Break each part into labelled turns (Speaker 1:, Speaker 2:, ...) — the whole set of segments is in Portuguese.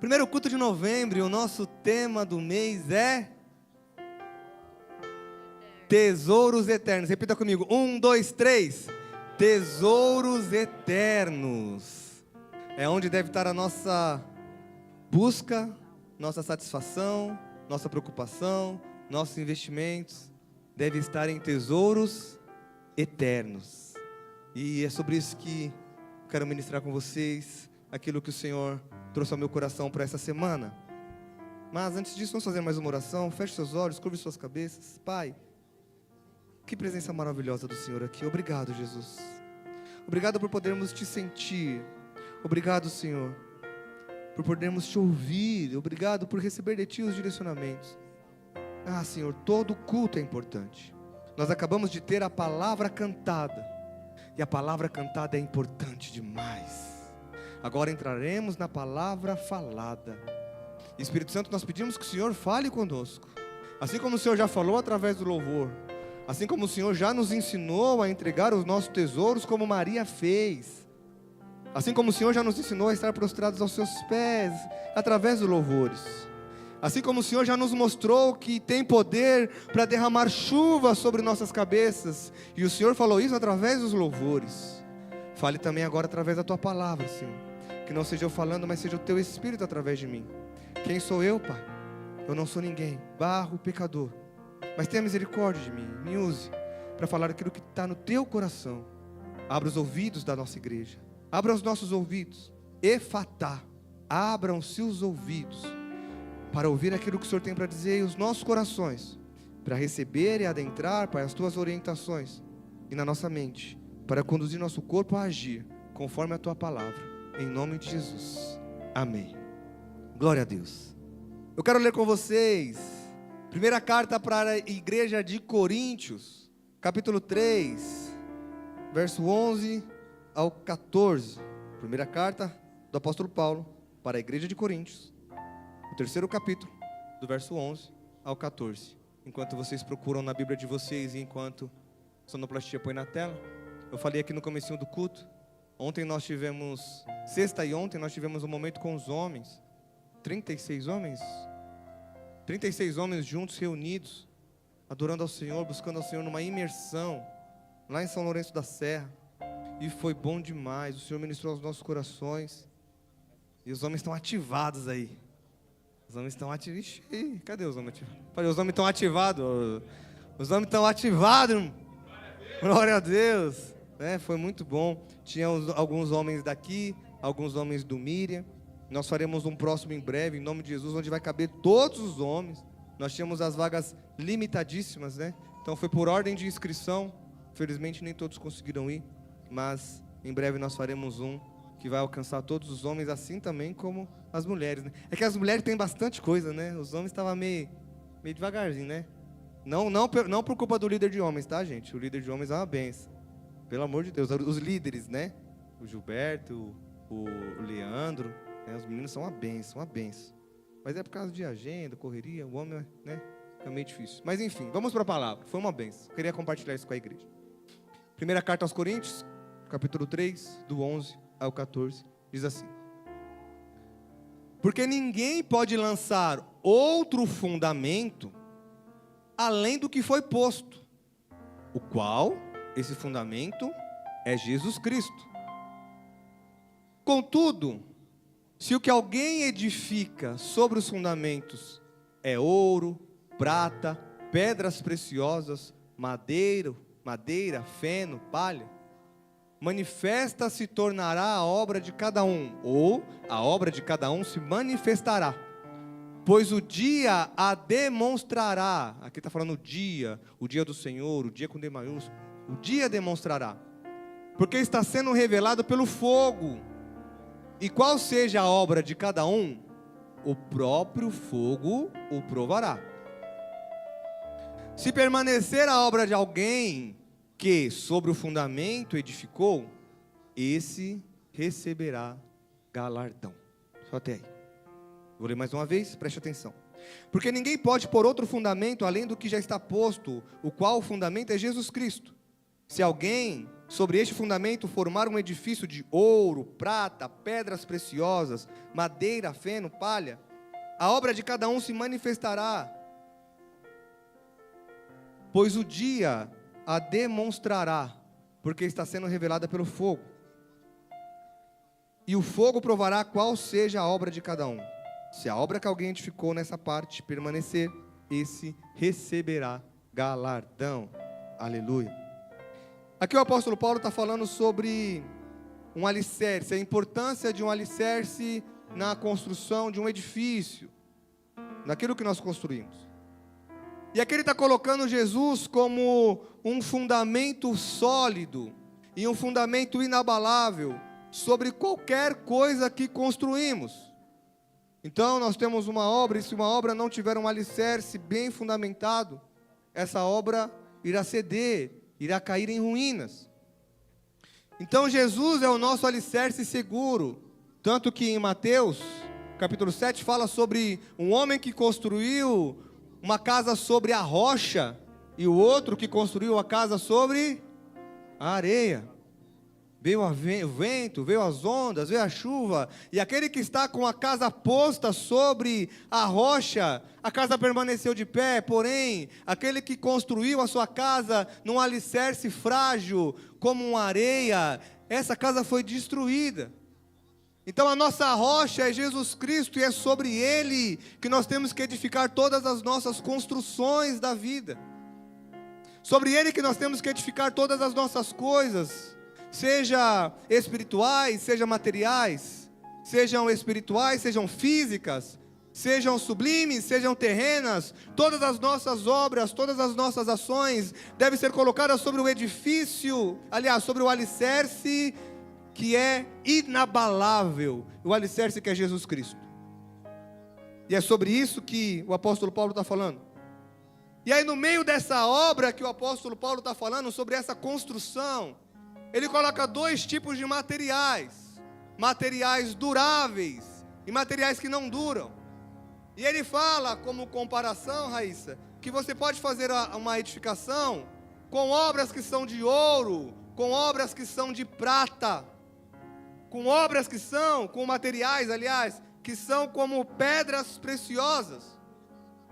Speaker 1: Primeiro culto de novembro, e o nosso tema do mês é Tesouros Eternos. Repita comigo, 1, 2, 3. Tesouros Eternos. É onde deve estar a nossa busca, nossa satisfação, nossa preocupação, nossos investimentos. Deve estar em tesouros eternos. E é sobre isso que quero ministrar com vocês, aquilo que o Senhor trouxe ao meu coração para essa semana. Mas antes disso, vamos fazer mais uma oração. Feche seus olhos, curve suas cabeças. Pai, que presença maravilhosa do Senhor aqui. Obrigado, Jesus. Obrigado por podermos te sentir. Obrigado, Senhor, por podermos te ouvir. Obrigado por receber de ti os direcionamentos. Ah, Senhor, todo culto é importante. Nós acabamos de ter a palavra cantada, e a palavra cantada é importante demais. Agora entraremos na palavra falada. Espírito Santo, nós pedimos que o Senhor fale conosco. Assim como o Senhor já falou através do louvor, assim como o Senhor já nos ensinou a entregar os nossos tesouros como Maria fez, assim como o Senhor já nos ensinou a estar prostrados aos seus pés através dos louvores, assim como o Senhor já nos mostrou que tem poder para derramar chuva sobre nossas cabeças, e o Senhor falou isso através dos louvores. Fale também agora através da Tua palavra, Senhor. Que não seja eu falando, mas seja o Teu Espírito através de mim. Quem sou eu, Pai? Eu não sou ninguém, barro, pecador. Mas tenha misericórdia de mim, me use para falar aquilo que está no Teu coração. Abra os ouvidos da nossa igreja, abra os nossos ouvidos, efatá, abram-se os ouvidos, para ouvir aquilo que o Senhor tem para dizer, e os nossos corações, para receber e adentrar, Pai, as Tuas orientações, e na nossa mente, para conduzir nosso corpo a agir, conforme a Tua palavra, em nome de Jesus, amém. Glória a Deus. Eu quero ler com vocês, primeira carta para a igreja de Coríntios, capítulo 3, verso 11 ao 14, primeira carta do apóstolo Paulo, para a igreja de Coríntios, o terceiro capítulo, do verso 11 ao 14, enquanto vocês procuram na Bíblia de vocês, e enquanto a sonoplastia põe na tela, eu falei aqui no comecinho do culto, sexta e ontem nós tivemos um momento com os homens, 36 homens juntos, reunidos, adorando ao Senhor, buscando ao Senhor numa imersão, lá em São Lourenço da Serra, e foi bom demais. O Senhor ministrou aos nossos corações, e os homens estão ativados aí. Os homens estão ativados. Ixi, cadê os homens ativados? Falei, os homens estão ativados. Os homens estão ativados, irmão. Glória a Deus. Foi muito bom. Tinha alguns homens daqui, alguns homens do Miriam. Nós faremos um próximo em breve, em nome de Jesus, onde vai caber todos os homens. Nós tínhamos as vagas limitadíssimas, né? Então foi por ordem de inscrição. Felizmente nem todos conseguiram ir, mas em breve nós faremos um que vai alcançar todos os homens, assim também como as mulheres, né? É que as mulheres têm bastante coisa, né? Os homens estavam meio devagarzinho, né? Não por culpa do líder de homens, tá, gente? O líder de homens é uma benção. Pelo amor de Deus, os líderes, né? O Gilberto, o Leandro, né? Os meninos são uma benção. Mas é por causa de agenda, correria, o homem, né? É meio difícil. Mas enfim, vamos para a palavra. Foi uma benção. Queria compartilhar isso com a igreja. Primeira carta aos Coríntios, capítulo 3, do 11 ao 14, diz assim: porque ninguém pode lançar outro fundamento além do que foi posto, o qual, esse fundamento, é Jesus Cristo. Contudo, se o que alguém edifica sobre os fundamentos é ouro, prata, pedras preciosas, madeira, feno, palha, manifesta se tornará a obra de cada um, ou a obra de cada um se manifestará, pois o dia a demonstrará. Aqui está falando o dia do Senhor, o dia com D maiúsculo, o dia demonstrará, porque está sendo revelado pelo fogo, e qual seja a obra de cada um, o próprio fogo o provará. Se permanecer a obra de alguém que sobre o fundamento edificou, esse receberá galardão. Só até aí. Vou ler mais uma vez, preste atenção. Porque ninguém pode pôr outro fundamento além do que já está posto, o qual o fundamento é Jesus Cristo. Se alguém sobre este fundamento formar um edifício de ouro, prata, pedras preciosas, madeira, feno, palha, a obra de cada um se manifestará, pois o dia a demonstrará, porque está sendo revelada pelo fogo. E o fogo provará qual seja a obra de cada um. Se a obra que alguém edificou nessa parte permanecer, esse receberá galardão. Aleluia. Aqui o apóstolo Paulo está falando sobre um alicerce, a importância de um alicerce na construção de um edifício, naquilo que nós construímos. E aqui ele está colocando Jesus como um fundamento sólido e um fundamento inabalável sobre qualquer coisa que construímos. Então nós temos uma obra, e se uma obra não tiver um alicerce bem fundamentado, essa obra irá ceder, irá cair em ruínas. Então Jesus é o nosso alicerce seguro, tanto que em Mateus, capítulo 7, fala sobre um homem que construiu uma casa sobre a rocha, e o outro que construiu a casa sobre a areia. Veio o vento, veio as ondas, veio a chuva, e aquele que está com a casa posta sobre a rocha, a casa permaneceu de pé. Porém, aquele que construiu a sua casa num alicerce frágil, como uma areia, essa casa foi destruída. Então a nossa rocha é Jesus Cristo, e é sobre Ele que nós temos que edificar todas as nossas construções da vida. Sobre Ele que nós temos que edificar todas as nossas coisas, seja espirituais, seja materiais, sejam espirituais, sejam físicas, sejam sublimes, sejam terrenas. Todas as nossas obras, todas as nossas ações devem ser colocadas sobre o edifício, aliás, sobre o alicerce que é inabalável, o alicerce que é Jesus Cristo. E é sobre isso que o apóstolo Paulo está falando. E aí no meio dessa obra que o apóstolo Paulo está falando, sobre essa construção, ele coloca dois tipos de materiais: materiais duráveis e materiais que não duram. E ele fala, como comparação, Raíssa, que você pode fazer uma edificação com obras que são de ouro, com obras que são de prata, com obras que são, com materiais, aliás, que são como pedras preciosas.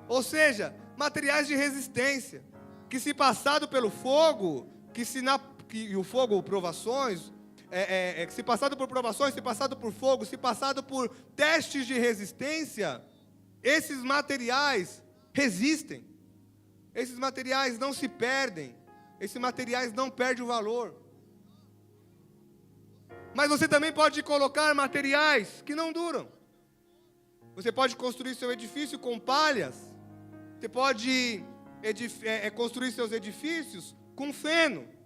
Speaker 1: Ou seja, materiais de resistência, que se passado pelo fogo, e o fogo, provações, que se passado por provações, se passado por fogo, se passado por testes de resistência, esses materiais resistem, esses materiais não se perdem, esses materiais não perdem o valor. Mas você também pode colocar materiais que não duram. Você pode construir seu edifício com palhas, você pode construir seus edifícios com feno,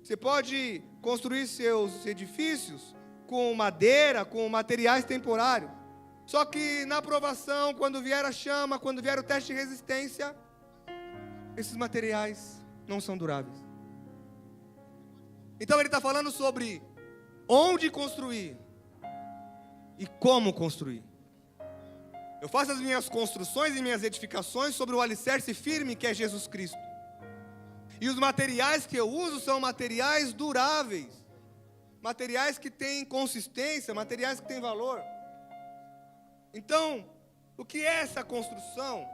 Speaker 1: você pode construir seus edifícios com madeira, com materiais temporários. Só que na provação, quando vier a chama, quando vier o teste de resistência, esses materiais não são duráveis. Então ele está falando sobre onde construir e como construir. Eu faço as minhas construções e minhas edificações sobre o alicerce firme que é Jesus Cristo. E os materiais que eu uso são materiais duráveis, materiais que têm consistência, materiais que têm valor. Então, o que é essa construção?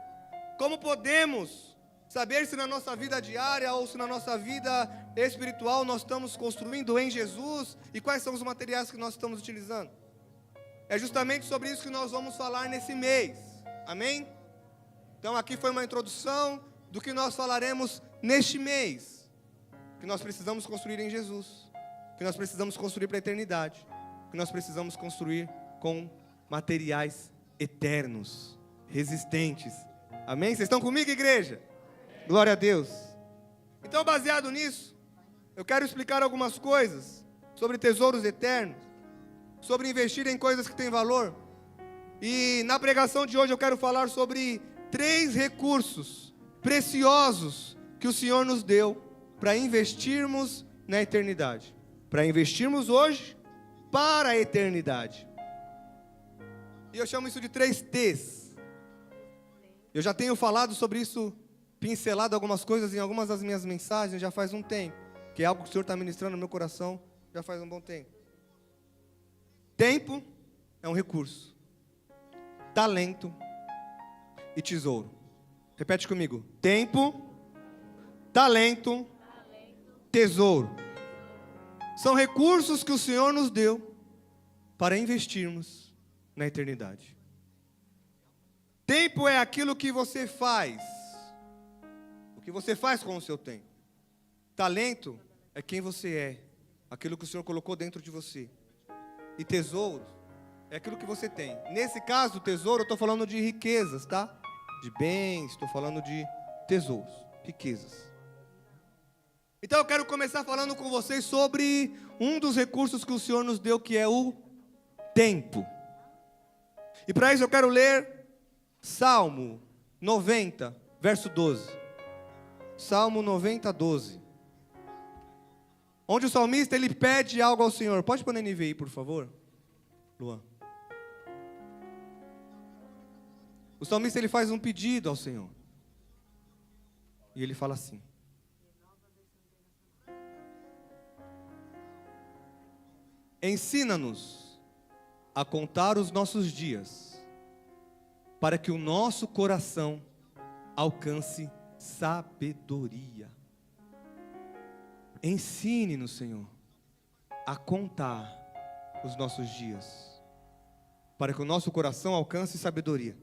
Speaker 1: Como podemos saber se na nossa vida diária ou se na nossa vida espiritual nós estamos construindo em Jesus e quais são os materiais que nós estamos utilizando? É justamente sobre isso que nós vamos falar nesse mês, amém? Então aqui foi uma introdução do que nós falaremos neste mês, que nós precisamos construir em Jesus, que nós precisamos construir para a eternidade, que nós precisamos construir com materiais eternos, resistentes, amém? Vocês estão comigo, igreja? Glória a Deus. Então, baseado nisso, eu quero explicar algumas coisas sobre tesouros eternos, sobre investir em coisas que têm valor. E na pregação de hoje eu quero falar sobre 3 recursos preciosos que o Senhor nos deu para investirmos na eternidade, para investirmos hoje para a eternidade. E eu chamo isso de 3 T's. Eu já tenho falado sobre isso, pincelado algumas coisas em algumas das minhas mensagens já faz um tempo. que é algo que o Senhor está ministrando no meu coração já faz um bom tempo. Tempo é um recurso, talento e tesouro. Repete comigo: tempo, talento, tesouro. São recursos que o Senhor nos deu para investirmos na eternidade. Tempo é aquilo que você faz, o que você faz com o seu tempo. Talento é quem você é, aquilo que o Senhor colocou dentro de você. E tesouro é aquilo que você tem. Nesse caso, tesouro, eu estou falando de riquezas, tá? De bens, estou falando de tesouros, riquezas. Então eu quero começar falando com vocês sobre um dos recursos que o Senhor nos deu, que é o tempo. E para isso eu quero ler Salmo 90, verso 12. Salmo 90, 12. Onde o salmista ele pede algo ao Senhor. Pode pôr na NVI, por favor, Luan. O salmista ele faz um pedido ao Senhor. E ele fala assim: ensina-nos a contar os nossos dias, para que o nosso coração alcance sabedoria. Ensine-nos, Senhor, a contar os nossos dias, para que o nosso coração alcance sabedoria.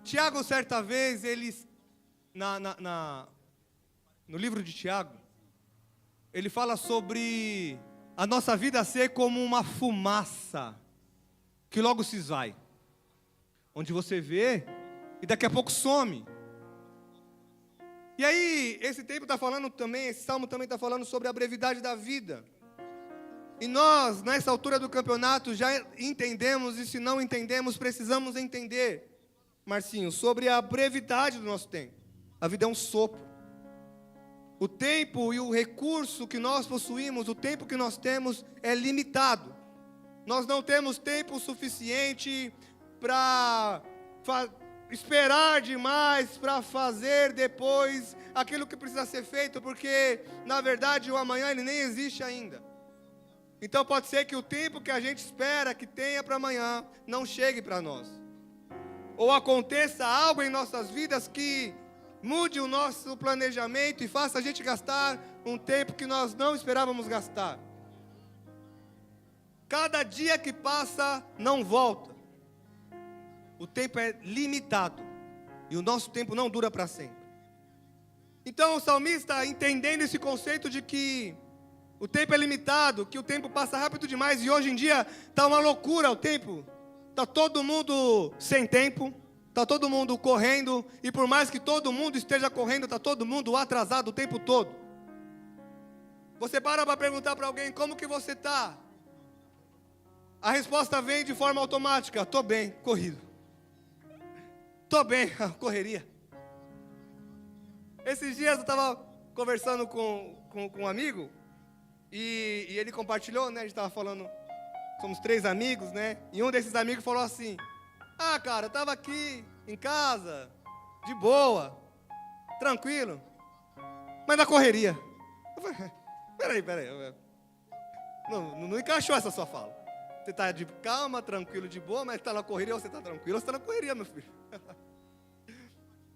Speaker 1: Tiago, certa vez, no livro de Tiago, ele fala sobre a nossa vida ser como uma fumaça que logo se esvai, onde você vê e daqui a pouco some. E aí, esse salmo também está falando sobre a brevidade da vida. E nós, nessa altura do campeonato, já entendemos, e se não entendemos, precisamos entender, Marcinho, sobre a brevidade do nosso tempo. A vida é um sopro. O tempo e o recurso que nós possuímos, o tempo que nós temos é limitado. Nós não temos tempo suficiente para esperar demais, para fazer depois aquilo que precisa ser feito, porque na verdade o amanhã ele nem existe ainda. Então pode ser que o tempo que a gente espera que tenha para amanhã não chegue para nós. Ou aconteça algo em nossas vidas que mude o nosso planejamento e faça a gente gastar um tempo que nós não esperávamos gastar. Cada dia que passa não volta. O tempo é limitado e o nosso tempo não dura para sempre. Então o salmista, entendendo esse conceito de que o tempo é limitado, que o tempo passa rápido demais, e hoje em dia está uma loucura o tempo. Está todo mundo sem tempo, está todo mundo correndo, e por mais que todo mundo esteja correndo, está todo mundo atrasado o tempo todo. Você para perguntar para alguém: como que você está? A resposta vem de forma automática: estou bem, corrido. Estou bem, correria. Esses dias eu estava conversando com um amigo, e ele compartilhou, né? A gente estava falando, somos 3 amigos, né? E um desses amigos falou assim: ah, cara, eu estava aqui em casa, de boa, tranquilo, mas na correria. Eu falei: peraí. Não encaixou essa sua fala. Você está de calma, tranquilo, de boa, mas está na correria, ou você está tranquilo, ou você está na correria, meu filho.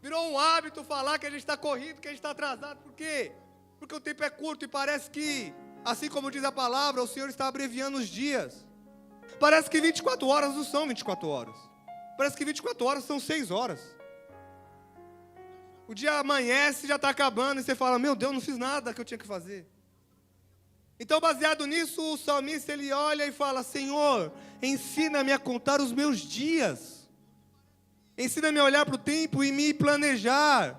Speaker 1: Virou um hábito falar que a gente está corrido, que a gente está atrasado. Por quê? Porque o tempo é curto e parece que, assim como diz a palavra, o Senhor está abreviando os dias. Parece que 24 horas não são 24 horas. Parece que 24 horas são 6 horas. O dia amanhece e já está acabando, e você fala: meu Deus, não fiz nada que eu tinha que fazer. Então, baseado nisso, o salmista ele olha e fala: Senhor, ensina-me a contar os meus dias. Ensina-me a olhar para o tempo e me planejar.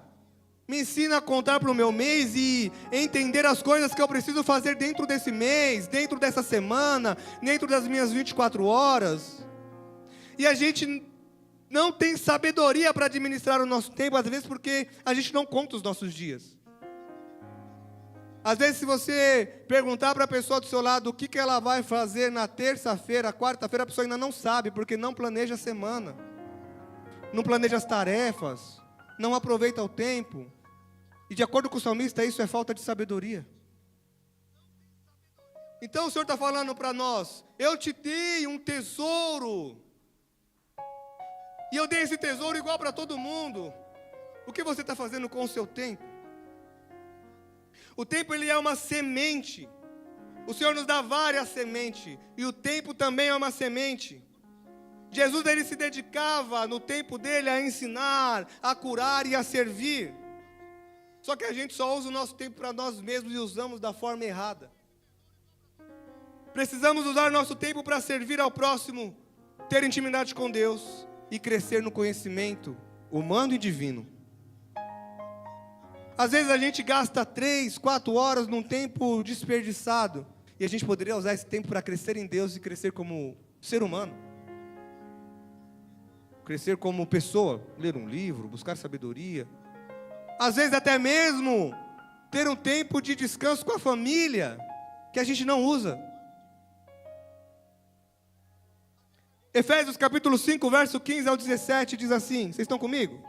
Speaker 1: Me ensina a contar para o meu mês e entender as coisas que eu preciso fazer dentro desse mês, dentro dessa semana, dentro das minhas 24 horas. E a gente não tem sabedoria para administrar o nosso tempo, às vezes porque a gente não conta os nossos dias. Às vezes, se você perguntar para a pessoa do seu lado o que ela vai fazer na terça-feira, quarta-feira, a pessoa ainda não sabe, porque não planeja a semana, não planeja as tarefas, não aproveita o tempo. E de acordo com o salmista, isso é falta de sabedoria. Então o Senhor está falando para nós: eu te dei um tesouro, e eu dei esse tesouro igual para todo mundo. O que você está fazendo com o seu tempo? O tempo, ele é uma semente. O Senhor nos dá várias sementes, e o tempo também é uma semente. Jesus, ele se dedicava no tempo dele a ensinar, a curar e a servir. Só que a gente só usa o nosso tempo para nós mesmos e usamos da forma errada. Precisamos usar o nosso tempo para servir ao próximo, ter intimidade com Deus e crescer no conhecimento humano e divino. Às vezes a gente gasta 3, 4 horas num tempo desperdiçado, e a gente poderia usar esse tempo para crescer em Deus e crescer como ser humano. Crescer como pessoa, ler um livro, buscar sabedoria. Às vezes até mesmo ter um tempo de descanso com a família, que a gente não usa. Efésios capítulo 5, verso 15 ao 17 diz assim, vocês estão comigo?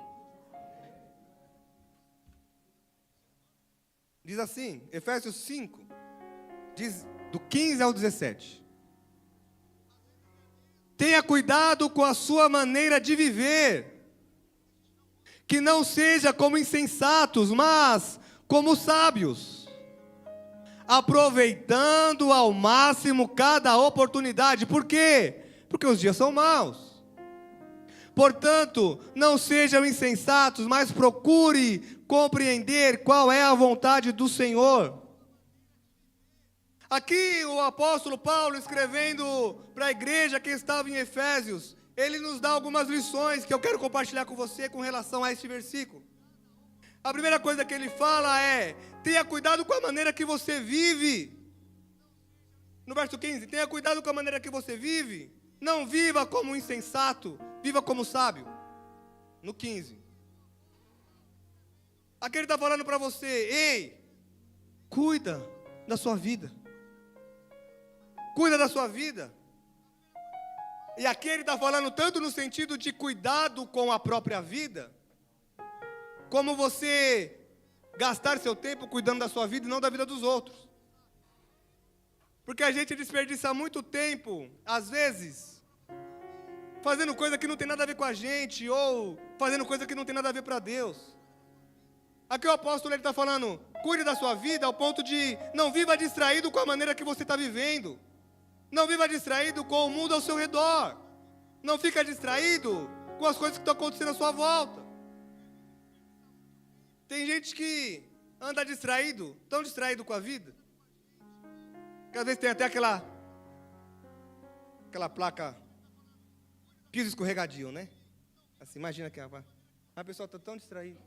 Speaker 1: Diz assim, Efésios 5, diz do 15 ao 17. Tenha cuidado com a sua maneira de viver, que não seja como insensatos, mas como sábios, aproveitando ao máximo cada oportunidade. Por quê? Porque os dias são maus. Portanto, não sejam insensatos, mas procure compreender qual é a vontade do Senhor. Aqui o apóstolo Paulo, escrevendo para a igreja que estava em Efésios, ele nos dá algumas lições que eu quero compartilhar com você com relação a este versículo. A primeira coisa que ele fala é: tenha cuidado com a maneira que você vive. No verso 15, tenha cuidado com a maneira que você vive. Não viva como insensato, viva como sábio. No 15. Aqui ele está falando para você: ei, cuida da sua vida. Cuida da sua vida. E aqui ele está falando tanto no sentido de cuidado com a própria vida, como você gastar seu tempo cuidando da sua vida e não da vida dos outros. Porque a gente desperdiça muito tempo, às vezes, fazendo coisa que não tem nada a ver com a gente, ou fazendo coisa que não tem nada a ver para Deus. Aqui o apóstolo está falando: cuide da sua vida ao ponto de não viva distraído com a maneira que você está vivendo. Não viva distraído com o mundo ao seu redor. Não fica distraído com as coisas que estão acontecendo à sua volta. Tem gente que anda distraído, tão distraído com a vida, que às vezes tem até aquela placa piso escorregadio, né? Assim, imagina que a pessoa está tão distraída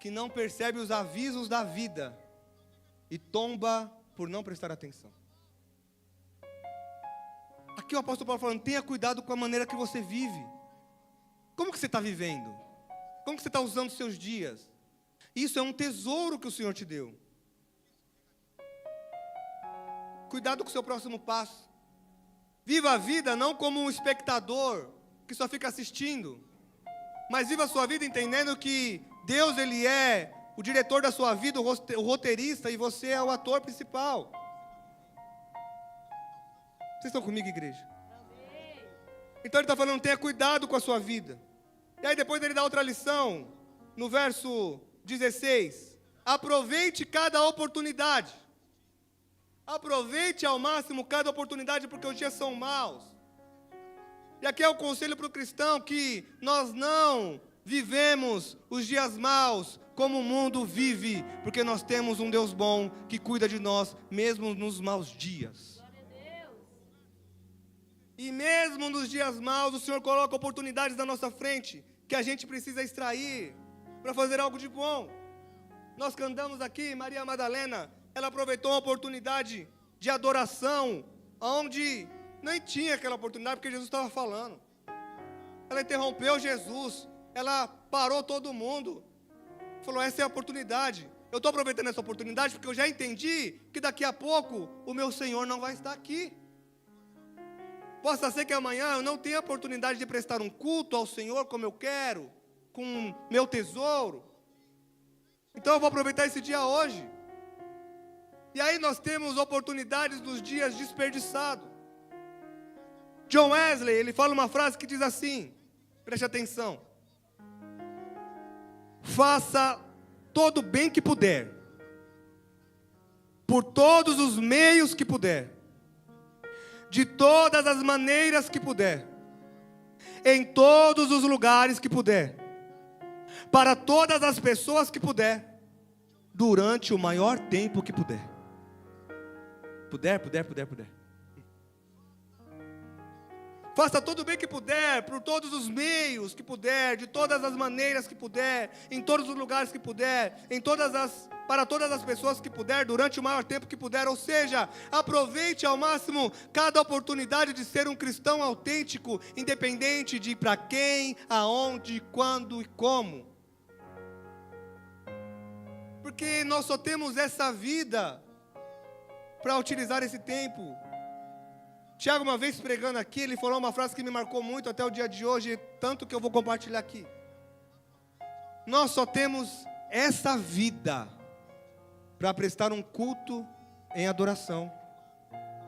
Speaker 1: que não percebe os avisos da vida e tomba por não prestar atenção. Aqui o apóstolo Paulo falando: tenha cuidado com a maneira que você vive. Como que você está vivendo? Como que você está usando os seus dias? Isso é um tesouro que o Senhor te deu. Cuidado com o seu próximo passo. Viva a vida não como um espectador que só fica assistindo, mas viva a sua vida entendendo que Deus, ele é o diretor da sua vida, o roteirista, e você é o ator principal. Vocês estão comigo, igreja? Então ele está falando: tenha cuidado com a sua vida. E aí depois ele dá outra lição, no verso 16. Aproveite cada oportunidade. Aproveite ao máximo cada oportunidade, porque os dias são maus. E aqui é o conselho para o cristão, que nós não vivemos os dias maus como o mundo vive, porque nós temos um Deus bom que cuida de nós, mesmo nos maus dias. E mesmo nos dias maus, o Senhor coloca oportunidades na nossa frente, que a gente precisa extrair, para fazer algo de bom. Nós cantamos aqui, Maria Madalena, ela aproveitou uma oportunidade de adoração, onde nem tinha aquela oportunidade, porque Jesus estava falando. Ela interrompeu Jesus, ela parou todo mundo, falou: essa é a oportunidade. Eu estou aproveitando essa oportunidade, porque eu já entendi que daqui a pouco o meu Senhor não vai estar aqui. Possa ser que amanhã eu não tenha a oportunidade de prestar um culto ao Senhor como eu quero, com meu tesouro. Então eu vou aproveitar esse dia hoje. E aí nós temos oportunidades nos dias desperdiçados. John Wesley, ele fala uma frase que diz assim, preste atenção: faça todo o bem que puder, por todos os meios que puder, de todas as maneiras que puder, em todos os lugares que puder, para todas as pessoas que puder, durante o maior tempo que puder. Puder. Faça todo o bem que puder, por todos os meios que puder, de todas as maneiras que puder, em todos os lugares que puder, para todas as pessoas que puder, durante o maior tempo que puder. Ou seja, aproveite ao máximo cada oportunidade de ser um cristão autêntico, independente de para quem, aonde, quando e como. Porque nós só temos essa vida para utilizar esse tempo. Tiago, uma vez pregando aqui, ele falou uma frase que me marcou muito até o dia de hoje, tanto que eu vou compartilhar aqui. Nós só temos essa vida para prestar um culto em adoração,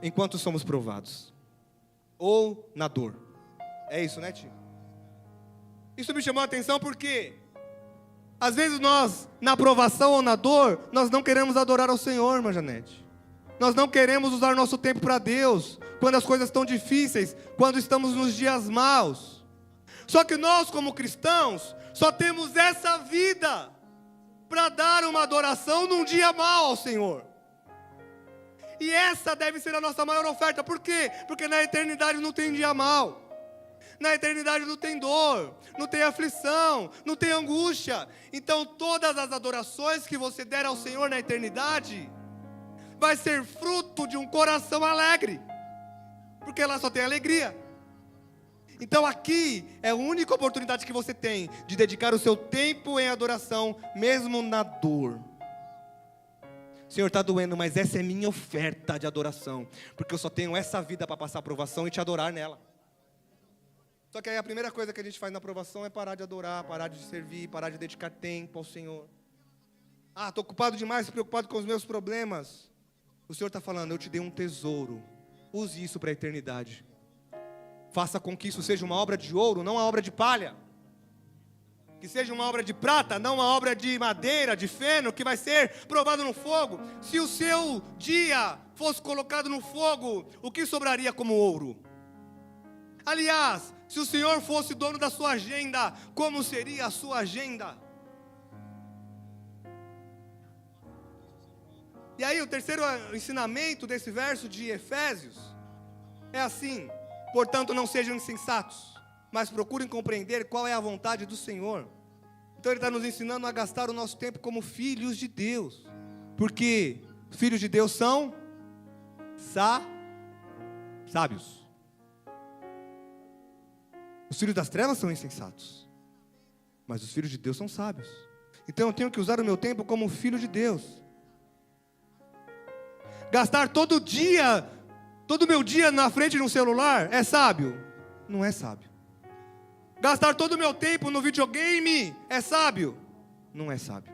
Speaker 1: enquanto somos provados, ou na dor. É isso, né, tio? Isso me chamou a atenção porque às vezes nós, na provação ou na dor, nós não queremos adorar ao Senhor, irmã Janete. Nós não queremos usar nosso tempo para Deus, quando as coisas estão difíceis, quando estamos nos dias maus. Só que nós, como cristãos, só temos essa vida para dar uma adoração num dia mau ao Senhor. E essa deve ser a nossa maior oferta. Por quê? Porque na eternidade não tem dia mau. Na eternidade não tem dor, não tem aflição, não tem angústia. Então todas as adorações que você der ao Senhor na eternidade vai ser fruto de um coração alegre, porque lá só tem alegria. Então aqui é a única oportunidade que você tem de dedicar o seu tempo em adoração, mesmo na dor. Senhor, está doendo, mas essa é minha oferta de adoração, porque eu só tenho essa vida para passar a provação e te adorar nela. Só que aí a primeira coisa que a gente faz na aprovação é parar de adorar, parar de servir, parar de dedicar tempo ao Senhor. Ah, estou ocupado demais, preocupado com os meus problemas. O Senhor está falando, eu te dei um tesouro, use isso para a eternidade. Faça com que isso seja uma obra de ouro, não uma obra de palha. Que seja uma obra de prata, não uma obra de madeira, de feno, que vai ser provado no fogo. Se o seu dia fosse colocado no fogo, o que sobraria como ouro? Aliás, se o Senhor fosse dono da sua agenda, como seria a sua agenda? E aí o terceiro ensinamento desse verso de Efésios é assim: portanto não sejam insensatos, mas procurem compreender qual é a vontade do Senhor. Então ele está nos ensinando a gastar o nosso tempo como filhos de Deus, porque filhos de Deus são sábios. Os filhos das trevas são insensatos, mas os filhos de Deus são sábios. Então eu tenho que usar o meu tempo como filho de Deus. Gastar todo o meu dia na frente de um celular é sábio? Não é sábio. Gastar todo o meu tempo no videogame é sábio? Não é sábio.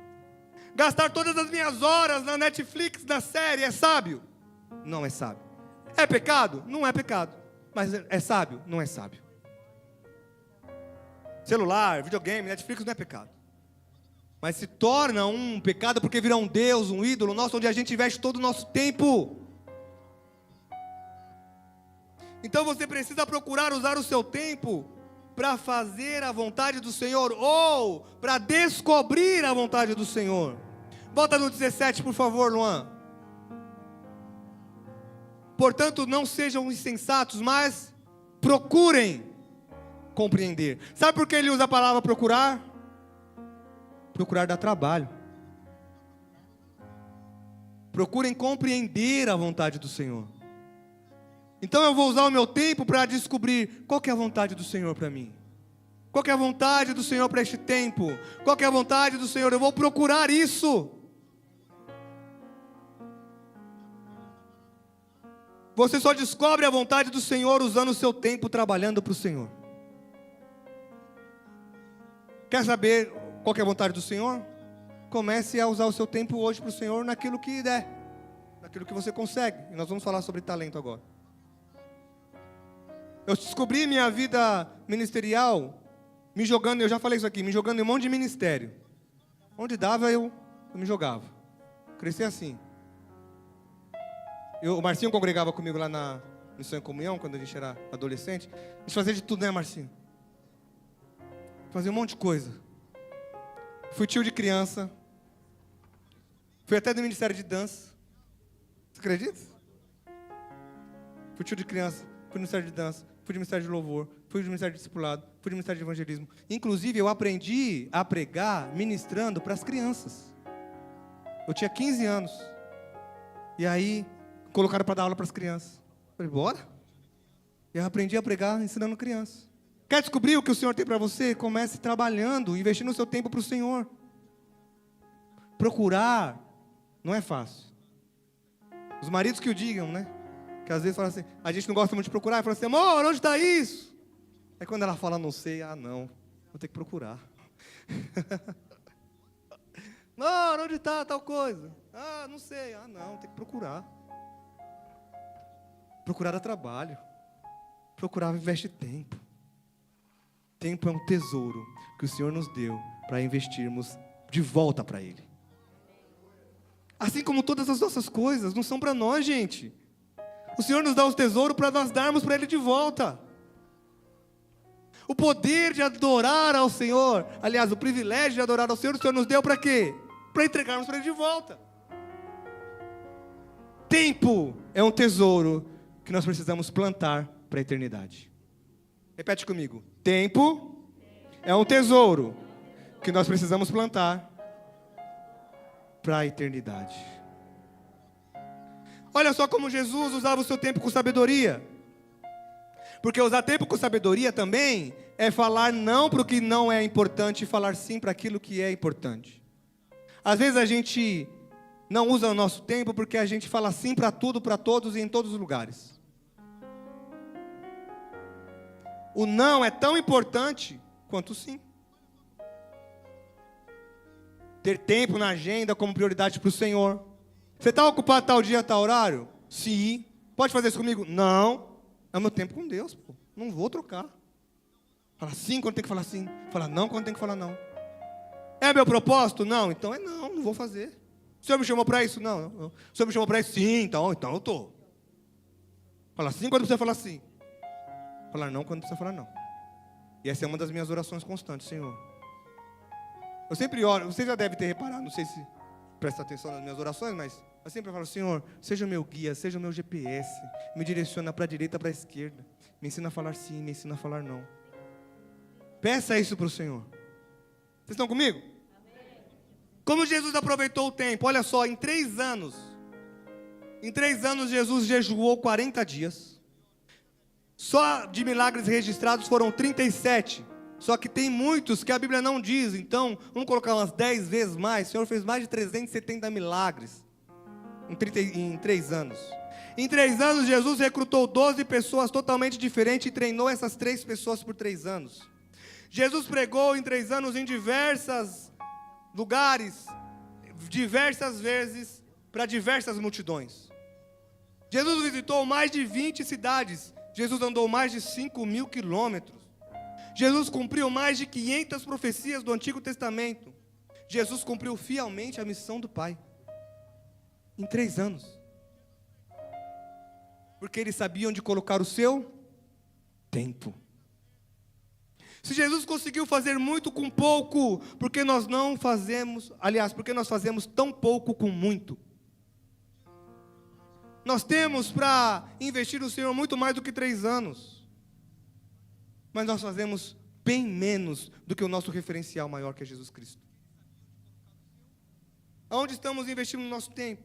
Speaker 1: Gastar todas as minhas horas na Netflix, na série, é sábio? Não é sábio. É pecado? Não é pecado. Mas é sábio? Não é sábio. Celular, videogame, Netflix não é pecado. Mas se torna um pecado porque vira um Deus, um ídolo nosso, onde a gente investe todo o nosso tempo. Então você precisa procurar usar o seu tempo para fazer a vontade do Senhor, ou para descobrir a vontade do Senhor. Volta no 17, por favor, Luan. Portanto, não sejam insensatos, mas procurem compreender. Sabe por que ele usa a palavra procurar? Procurar dá trabalho. Procurem compreender a vontade do Senhor. Então eu vou usar o meu tempo para descobrir qual que é a vontade do Senhor para mim. Qual que é a vontade do Senhor para este tempo? Qual que é a vontade do Senhor? Eu vou procurar isso. Você só descobre a vontade do Senhor usando o seu tempo trabalhando para o Senhor. Quer saber qual que é a vontade do Senhor? comece a usar o seu tempo hoje para o Senhor naquilo que der, naquilo que você consegue. E nós vamos falar sobre talento agora. Eu descobri minha vida ministerial me jogando, eu já falei isso aqui, me jogando em um monte de ministério. Onde dava eu me jogava. Cresci assim. O Marcinho congregava comigo lá na Missão em Comunhão, quando a gente era adolescente. A gente fazia de tudo, né, Marcinho? Fazia um monte de coisa. Fui tio de criança. Fui até do Ministério de Dança. Você acredita? Fui tio de criança, fui do Ministério de Dança, fui do Ministério de Louvor, fui do Ministério de Discipulado, fui do Ministério de Evangelismo. Inclusive, eu aprendi a pregar ministrando para as crianças. Eu tinha 15 anos. E aí, colocaram para dar aula para as crianças. Falei, bora? E eu aprendi a pregar ensinando crianças. Quer descobrir o que o Senhor tem para você? Comece trabalhando, investindo o seu tempo para o Senhor. Procurar não é fácil. Os maridos que o digam, né? Que às vezes falam assim, a gente não gosta muito de procurar. Fala assim, amor, onde está isso? Aí quando ela fala, não sei, não, vou ter que procurar. Amor, onde está tal coisa? Não sei, não, tem que procurar. Procurar dá trabalho. Procurar investe tempo. Tempo é um tesouro que o Senhor nos deu para investirmos de volta para Ele. Assim como todas as nossas coisas não são para nós, gente. O Senhor nos dá os tesouros para nós darmos para Ele de volta. O poder de adorar ao Senhor, aliás, o privilégio de adorar ao Senhor, o Senhor nos deu para quê? Para entregarmos para Ele de volta. Tempo é um tesouro que nós precisamos plantar para a eternidade. Repete comigo. Tempo é um tesouro que nós precisamos plantar para a eternidade. Olha só como Jesus usava o seu tempo com sabedoria. Porque usar tempo com sabedoria também é falar não para o que não é importante e falar sim para aquilo que é importante. Às vezes a gente não usa o nosso tempo porque a gente fala sim para tudo, para todos e em todos os lugares. O não é tão importante quanto o sim. Ter tempo na agenda como prioridade para o Senhor. Você está ocupado tal dia, tal horário? Sim. Pode fazer isso comigo? Não. É o meu tempo com Deus, pô. Não vou trocar. Fala sim quando tem que falar sim. Fala não quando tem que falar não. É meu propósito? Não. Então é não, não vou fazer. O Senhor me chamou para isso? Não. O Senhor me chamou para isso? Sim, então eu estou. Fala sim quando precisa falar sim. Falar não quando precisa falar não. E essa é uma das minhas orações constantes, Senhor. Eu sempre oro, você já deve ter reparado, não sei se presta atenção nas minhas orações, mas eu sempre falo, Senhor, seja o meu guia, seja o meu GPS, me direciona para a direita, para a esquerda, me ensina a falar sim, me ensina a falar não. Peça isso para o Senhor. Vocês estão comigo? Amém. Como Jesus aproveitou o tempo? Olha só, em 3 anos Jesus jejuou 40 dias. Só de milagres registrados foram 37. Só que tem muitos que a Bíblia não diz. Então, vamos colocar umas 10 vezes mais. O Senhor fez mais de 370 milagres em 3 anos. Em 3 anos, Jesus recrutou 12 pessoas totalmente diferentes e treinou essas 3 pessoas por 3 anos. Jesus pregou em 3 anos em diversos lugares, diversas vezes, para diversas multidões. Jesus visitou mais de 20 cidades. Jesus andou mais de 5.000 quilômetros. Jesus cumpriu mais de 500 profecias do Antigo Testamento. Jesus cumpriu fielmente a missão do Pai. Em 3 anos. Porque ele sabia onde colocar o seu tempo. Se Jesus conseguiu fazer muito com pouco, porque nós não fazemos, aliás, porque nós fazemos tão pouco com muito? Nós temos para investir no Senhor muito mais do que 3 anos. Mas nós fazemos bem menos do que o nosso referencial maior, que é Jesus Cristo. Aonde estamos investindo o nosso tempo?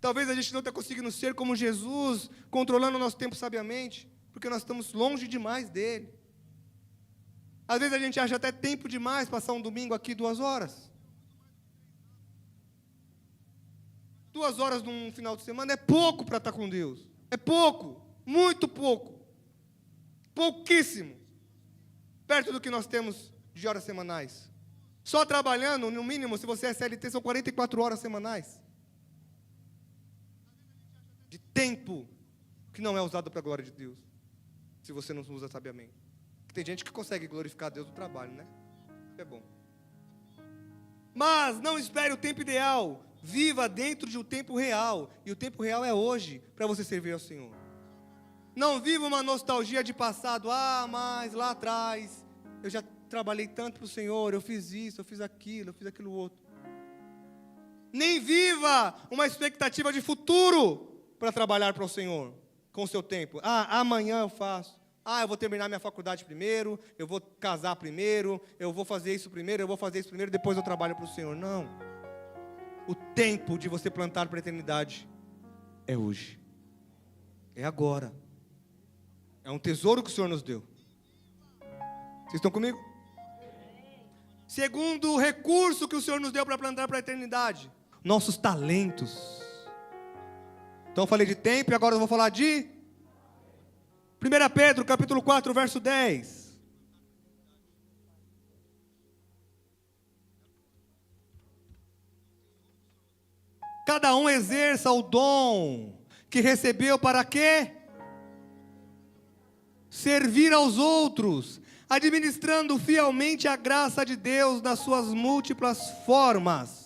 Speaker 1: Talvez a gente não está conseguindo ser como Jesus, controlando o nosso tempo sabiamente, porque nós estamos longe demais dele. Às vezes a gente acha até tempo demais passar um domingo aqui 2 horas. 2 horas num final de semana é pouco para estar com Deus. É pouco, muito pouco. Pouquíssimo. Perto do que nós temos de horas semanais. Só trabalhando, no mínimo, se você é CLT, são 44 horas semanais. De tempo que não é usado para a glória de Deus. Se você não usa sabiamente. Tem gente que consegue glorificar a Deus no trabalho, né? É bom. Mas não espere o tempo ideal. Viva dentro de um tempo real. E o tempo real é hoje, para você servir ao Senhor. Não viva uma nostalgia de passado. Ah, mas lá atrás eu já trabalhei tanto para o Senhor, eu fiz isso, eu fiz aquilo outro. Nem viva uma expectativa de futuro para trabalhar para o Senhor com o seu tempo. Ah, amanhã eu faço. Ah, eu vou terminar minha faculdade primeiro, eu vou casar primeiro, eu vou fazer isso primeiro, depois eu trabalho para o Senhor. Não. O tempo de você plantar para a eternidade é hoje. É agora. É um tesouro que o Senhor nos deu. Vocês estão comigo? Segundo recurso que o Senhor nos deu para plantar para a eternidade, nossos talentos. Então eu falei de tempo e agora eu vou falar de 1 Pedro, capítulo 4, verso 10. Cada um exerça o dom que recebeu para quê? Servir aos outros, administrando fielmente a graça de Deus nas suas múltiplas formas.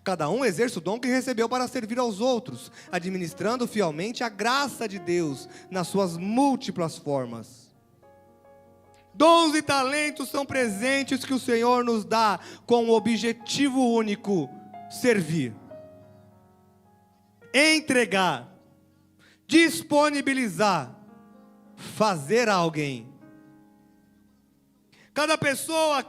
Speaker 1: Cada um exerce o dom que recebeu para servir aos outros, administrando fielmente a graça de Deus nas suas múltiplas formas. Dons e talentos são presentes que o Senhor nos dá com o objetivo único: servir, entregar, disponibilizar, fazer a alguém. Cada pessoa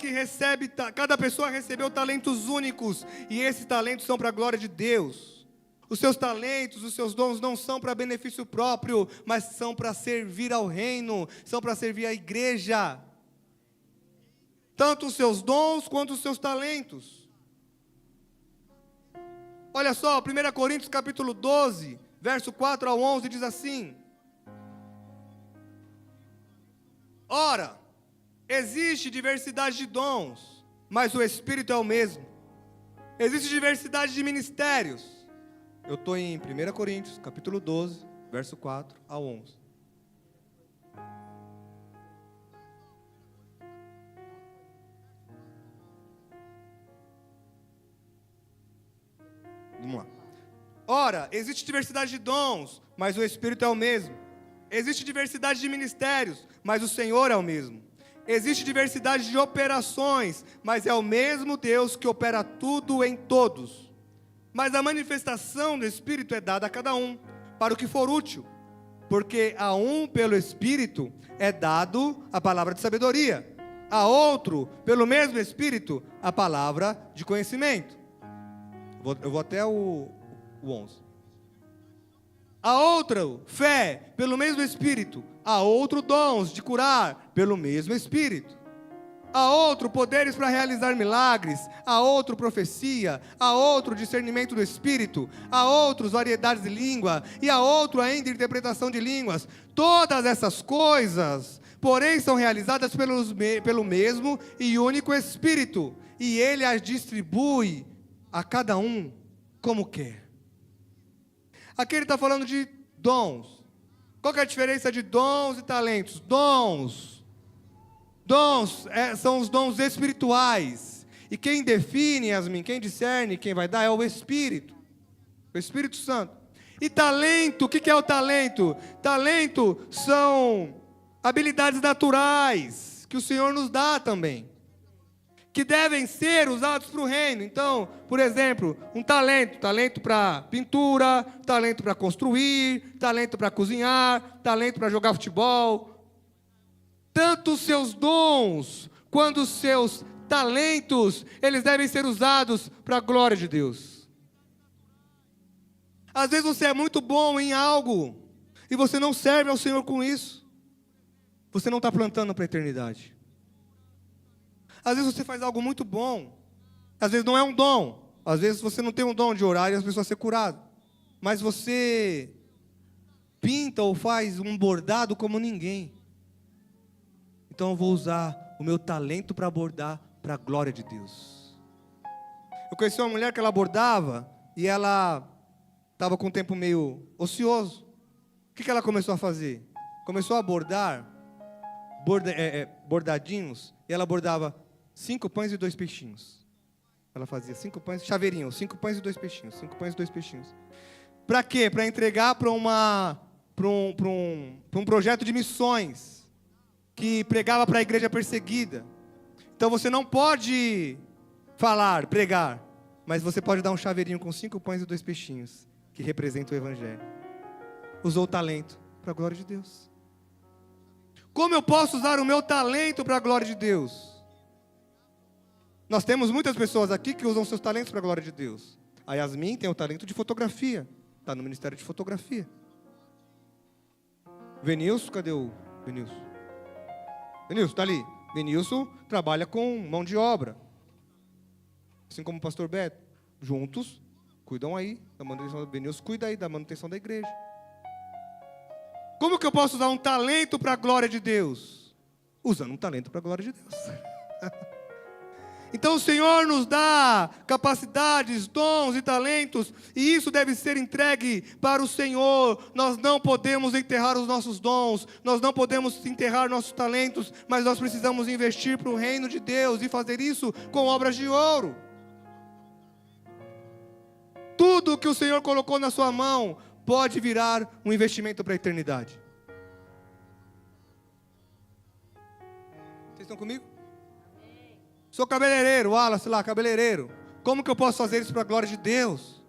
Speaker 1: recebeu talentos únicos, e esses talentos são para a glória de Deus. Os seus talentos, os seus dons não são para benefício próprio, mas são para servir ao reino, são para servir à igreja. Tanto os seus dons quanto os seus talentos. Olha só, 1 Coríntios capítulo 12, verso 4 ao 11 diz assim: ora, existe diversidade de dons, mas o Espírito é o mesmo. Existe diversidade de ministérios. Eu estou em 1 Coríntios, capítulo 12, verso 4 ao 11. Vamos lá. Ora, existe diversidade de dons, mas o Espírito é o mesmo. Existe diversidade de ministérios, mas o Senhor é o mesmo. Existe diversidade de operações, mas é o mesmo Deus que opera tudo em todos. Mas a manifestação do Espírito é dada a cada um, para o que for útil. Porque a um, pelo Espírito, é dado a palavra de sabedoria. A outro, pelo mesmo Espírito, a palavra de conhecimento. Eu vou até o 11. A outro, fé, pelo mesmo Espírito. A outro, dons de curar, pelo mesmo Espírito. A outro, poderes para realizar milagres. A outro, profecia. A outro, discernimento do Espírito. A outros, variedades de língua. E a outro, ainda, interpretação de línguas. Todas essas coisas, porém, são realizadas pelo mesmo e único Espírito. E Ele as distribui a cada um como quer. Aqui ele está falando de dons. Qual que é a diferença de dons e talentos? Dons são os dons espirituais. E quem define, Yasmin, quem discerne, quem vai dar é o Espírito Santo. E talento, o que é o talento? Talento são habilidades naturais que o Senhor nos dá também, que devem ser usados para o reino. Então, por exemplo, um talento para pintura, talento para construir, talento para cozinhar, talento para jogar futebol. Tanto os seus dons quanto os seus talentos, eles devem ser usados para a glória de Deus. Às vezes você é muito bom em algo e você não serve ao Senhor com isso. Você não está plantando para a eternidade. Às vezes você faz algo muito bom, às vezes não é um dom, às vezes você não tem um dom de orar e as pessoas ser curadas, mas você pinta ou faz um bordado como ninguém. Então eu vou usar o meu talento para bordar para a glória de Deus. Eu conheci uma mulher que ela bordava e ela estava com um tempo meio ocioso. O que ela começou a fazer? Começou a bordar bordadinhos, e ela bordava 5 pães e 2 peixinhos. Ela fazia 5 pães, chaveirinho, 5 pães e 2 peixinhos, 5 pães e 2 peixinhos. Para quê? Para entregar para um projeto de missões, que pregava para a igreja perseguida. Então você não pode pregar, mas você pode dar um chaveirinho com 5 pães e 2 peixinhos, que representa o evangelho. Usou o talento para a glória de Deus. Como eu posso usar o meu talento para a glória de Deus? Nós temos muitas pessoas aqui que usam seus talentos para a glória de Deus. A Yasmin tem o talento de fotografia, está no ministério de fotografia. Venilson, cadê o Venilson? Venilson, está ali. Venilson trabalha com mão de obra, assim como o pastor Beto. Juntos, cuidam aí da manutenção. Venilson cuida aí da manutenção da igreja. Como que eu posso usar um talento para a glória de Deus? Usando um talento para a glória de Deus. Então o Senhor nos dá capacidades, dons e talentos, e isso deve ser entregue para o Senhor. Nós não podemos enterrar os nossos dons, nós não podemos enterrar nossos talentos, mas nós precisamos investir para o reino de Deus e fazer isso com obras de ouro. Tudo que o Senhor colocou na sua mão pode virar um investimento para a eternidade. Vocês estão comigo? Sou cabeleireiro, Wallace lá, cabeleireiro. Como que eu posso fazer isso para a glória de Deus?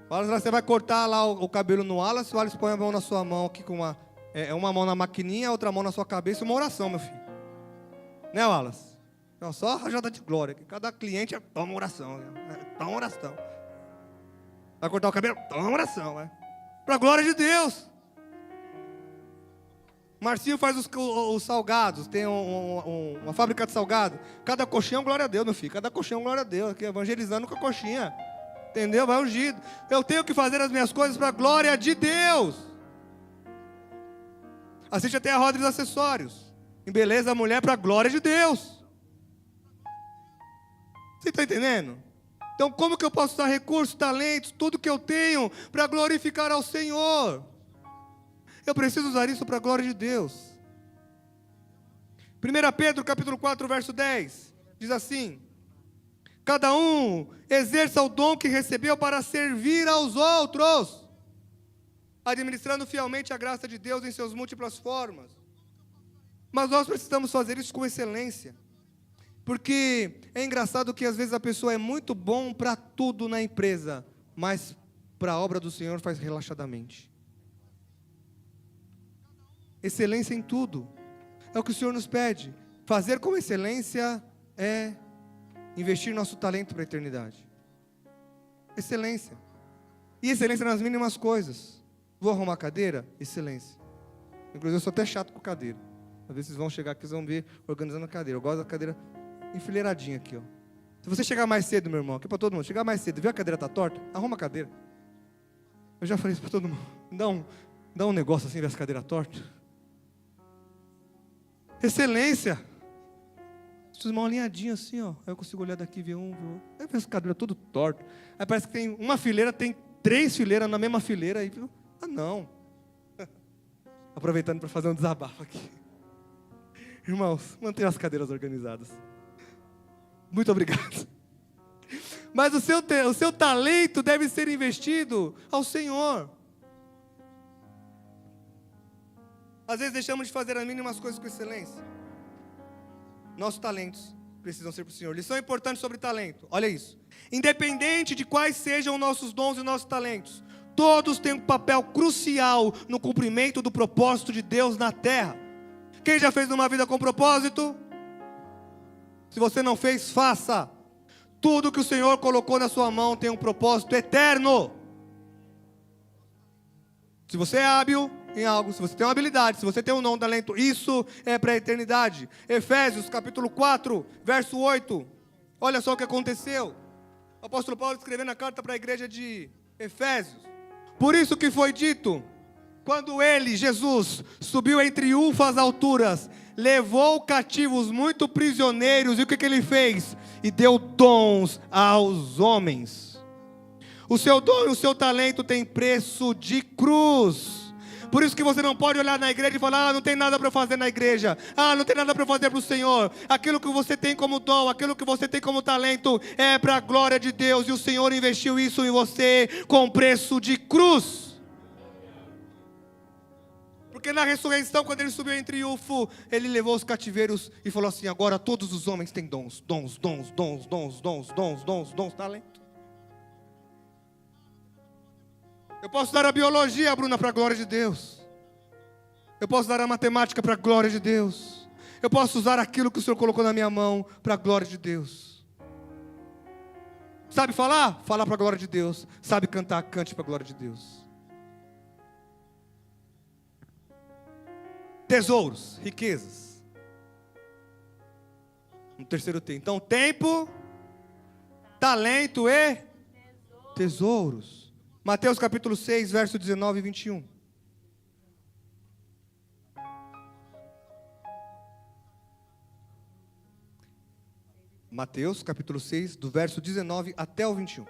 Speaker 1: Wallace, você vai cortar lá o cabelo no Wallace, o Wallace põe a mão na sua mão aqui com uma mão na maquininha, outra mão na sua cabeça, uma oração, meu filho. Né, Wallace? Não, só a rajada de glória. Cada cliente toma uma oração. Toma uma oração. Vai cortar o cabelo? Toma uma oração, né? Para a glória de Deus. Marcinho faz os salgados, tem uma fábrica de salgado. Cada coxinha é um glória a Deus, meu filho. Cada coxinha é um glória a Deus. Aqui evangelizando com a coxinha. Entendeu? Vai ungido. Eu tenho que fazer as minhas coisas para a glória de Deus. Assiste até a roda dos acessórios. Embeleza a mulher para a glória de Deus. Você está entendendo? Então como que eu posso usar recursos, talentos, tudo que eu tenho para glorificar ao Senhor? Eu preciso usar isso para a glória de Deus. 1 Pedro capítulo 4, verso 10, diz assim: cada um exerça o dom que recebeu para servir aos outros, administrando fielmente a graça de Deus em suas múltiplas formas. Mas nós precisamos fazer isso com excelência. Porque é engraçado que às vezes a pessoa é muito bom para tudo na empresa, mas para a obra do Senhor faz relaxadamente. Excelência em tudo. É o que o Senhor nos pede. Fazer com excelência é investir nosso talento para a eternidade. Excelência. E excelência nas mínimas coisas. Vou arrumar cadeira? Excelência. Inclusive eu sou até chato com cadeira. Às vezes vocês vão chegar aqui, vocês vão ver organizando a cadeira. Eu gosto da cadeira enfileiradinha aqui, ó. Se você chegar mais cedo, meu irmão, aqui para todo mundo, chegar mais cedo, viu a cadeira tá torta? Arruma a cadeira. Eu já falei isso para todo mundo. Dá um negócio assim, ver essa cadeira torta. Excelência. Suas mãos alinhadinhas assim, ó. Aí eu consigo olhar daqui, ver um, ver outro. Aí essa cadeira todo torto. Aí parece que tem uma fileira, tem 3 fileiras na mesma fileira. Aí, ah, não. Aproveitando para fazer um desabafo aqui. Irmãos, mantenham as cadeiras organizadas. Muito obrigado. Mas o seu talento deve ser investido ao Senhor. Às vezes deixamos de fazer as mínimas coisas com excelência. Nossos talentos precisam ser para o Senhor. Lição importante sobre talento. Olha isso. Independente de quais sejam nossos dons e nossos talentos, todos têm um papel crucial no cumprimento do propósito de Deus na terra. Quem já fez uma vida com propósito? Se você não fez, faça. Tudo que o Senhor colocou na sua mão tem um propósito eterno. Se você é hábil em algo, se você tem uma habilidade, se você tem um dom, talento, isso é para a eternidade. Efésios capítulo 4, verso 8. Olha só o que aconteceu. O apóstolo Paulo escrevendo a carta para a igreja de Efésios. Por isso que foi dito, quando ele, Jesus, subiu em triunfo às alturas, levou cativos muito prisioneiros, e o que ele fez? E deu dons aos homens. O seu dom e o seu talento tem preço de cruz. Por isso que você não pode olhar na igreja e falar: não tem nada para fazer na igreja, não tem nada para fazer para o Senhor. Aquilo que você tem como dom, aquilo que você tem como talento, é para a glória de Deus, e o Senhor investiu isso em você com preço de cruz. Porque na ressurreição, quando ele subiu em triunfo, ele levou os cativeiros e falou assim: agora todos os homens têm dons, talento. Eu posso dar a biologia, Bruna, para a glória de Deus. Eu posso dar a matemática para a glória de Deus. Eu posso usar aquilo que o Senhor colocou na minha mão para a glória de Deus. Sabe falar? Falar para a glória de Deus. Sabe cantar? Cante para a glória de Deus. Tesouros, riquezas. No terceiro tem. Então, tempo, talento e tesouros. Mateus capítulo 6, verso 19 e 21. Mateus capítulo 6, do verso 19 até o 21.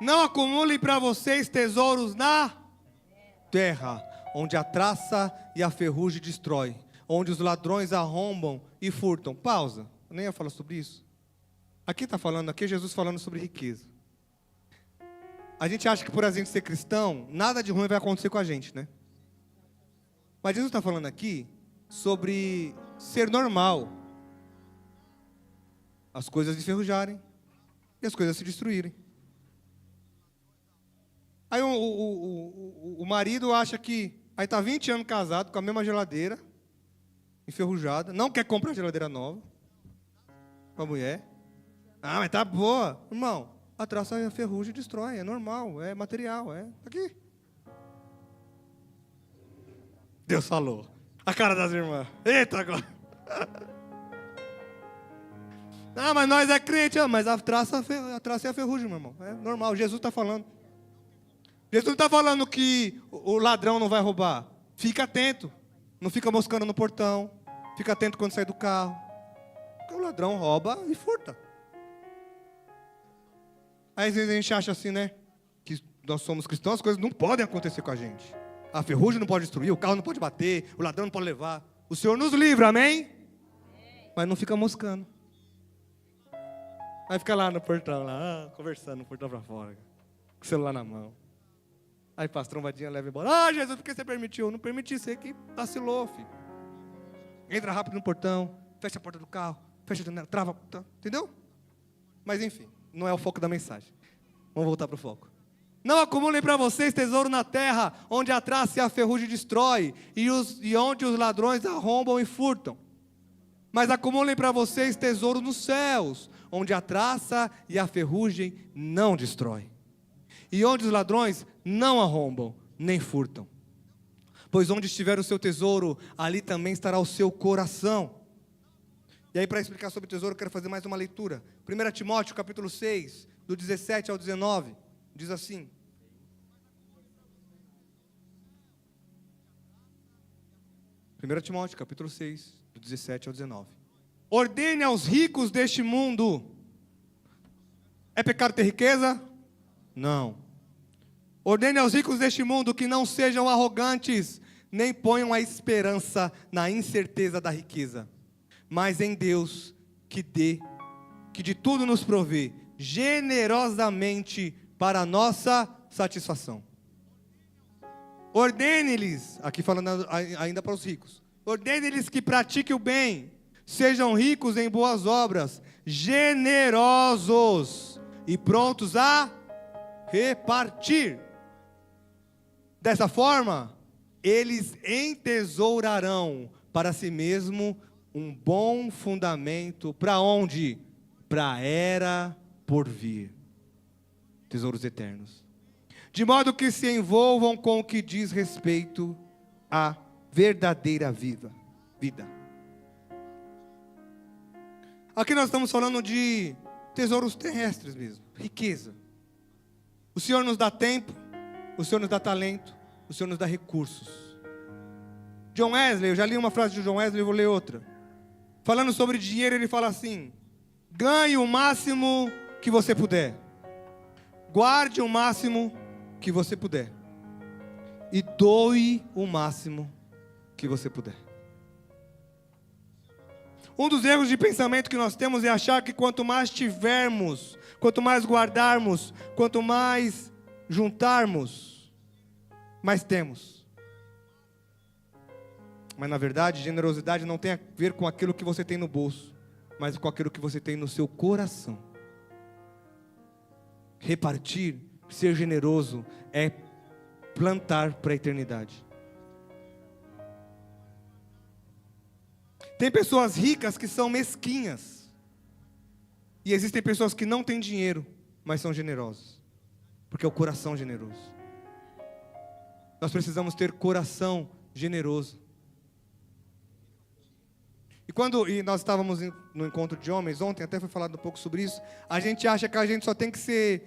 Speaker 1: Não acumulem para vocês tesouros na terra, onde a traça e a ferrugem destrói, onde os ladrões arrombam e furtam. Pausa, eu nem ia falar sobre isso. Aqui é Jesus falando sobre riqueza. A gente acha que por a gente ser cristão, nada de ruim vai acontecer com a gente, né? Mas Jesus está falando aqui sobre ser normal. As coisas enferrujarem e as coisas se destruírem. Aí o marido acha que... Aí está 20 anos casado com a mesma geladeira, enferrujada, não quer comprar geladeira nova para a mulher. Mas tá boa. Irmão, a traça e a ferrugem destrói, é normal, é material, é aqui. Deus falou. A cara das irmãs. Eita agora. Mas nós é crente, mas a traça e a ferrugem, meu irmão. É normal, Jesus está falando. Jesus não está falando que o ladrão não vai roubar. Fica atento. Não fica moscando no portão. Fica atento quando sai do carro. Porque o ladrão rouba e furta. Aí às vezes a gente acha assim, né? Que nós somos cristãos, as coisas não podem acontecer com a gente. A ferrugem não pode destruir, o carro não pode bater, o ladrão não pode levar. O Senhor nos livra, amém? Mas não fica moscando. Aí fica lá no portão, lá, conversando no portão para fora, com o celular na mão. Aí faz trombadinha, leva embora. Jesus, por que você permitiu? Não permiti, você que vacilou, filho. Entra rápido no portão, fecha a porta do carro, fecha a janela, trava, entendeu? Mas enfim, não é o foco da mensagem. Vamos voltar para o foco. Não acumulem para vocês tesouro na terra, onde a traça e a ferrugem destrói, e onde os ladrões arrombam e furtam. Mas acumulem para vocês tesouro nos céus, onde a traça e a ferrugem não destrói, e onde os ladrões não arrombam, nem furtam. Pois onde estiver o seu tesouro, ali também estará o seu coração. E aí, para explicar sobre o tesouro, eu quero fazer mais uma leitura. 1 Timóteo, capítulo 6, do 17 ao 19, diz assim. Primeira Timóteo, capítulo 6, do 17 ao 19. Ordene aos ricos deste mundo. É pecado ter riqueza? Não. Ordene aos ricos deste mundo que não sejam arrogantes, nem ponham a esperança na incerteza da riqueza, mas em Deus que de tudo nos provê generosamente para a nossa satisfação. Ordene-lhes, aqui falando ainda para os ricos, ordene-lhes que pratiquem o bem, sejam ricos em boas obras, generosos e prontos a repartir. Dessa forma, eles entesourarão para si mesmo um bom fundamento. Para onde? Para a era por vir. Tesouros eternos. De modo que se envolvam com o que diz respeito à verdadeira vida. Aqui nós estamos falando de tesouros terrestres mesmo, riqueza. O Senhor nos dá tempo, o Senhor nos dá talento, o Senhor nos dá recursos. John Wesley, eu já li uma frase de John Wesley, eu vou ler outra. Falando sobre dinheiro, ele fala assim: ganhe o máximo que você puder. Guarde o máximo que você puder. E doe o máximo que você puder. Um dos erros de pensamento que nós temos é achar que quanto mais tivermos, quanto mais guardarmos, quanto mais juntarmos, mais temos. Mas na verdade, generosidade não tem a ver com aquilo que você tem no bolso, mas com aquilo que você tem no seu coração. Repartir, ser generoso, é plantar para a eternidade. Tem pessoas ricas que são mesquinhas. E existem pessoas que não têm dinheiro, mas são generosas. Porque é o coração generoso. Nós precisamos ter coração generoso. E nós estávamos no encontro de homens, ontem até foi falado um pouco sobre isso, a gente acha que a gente só tem que se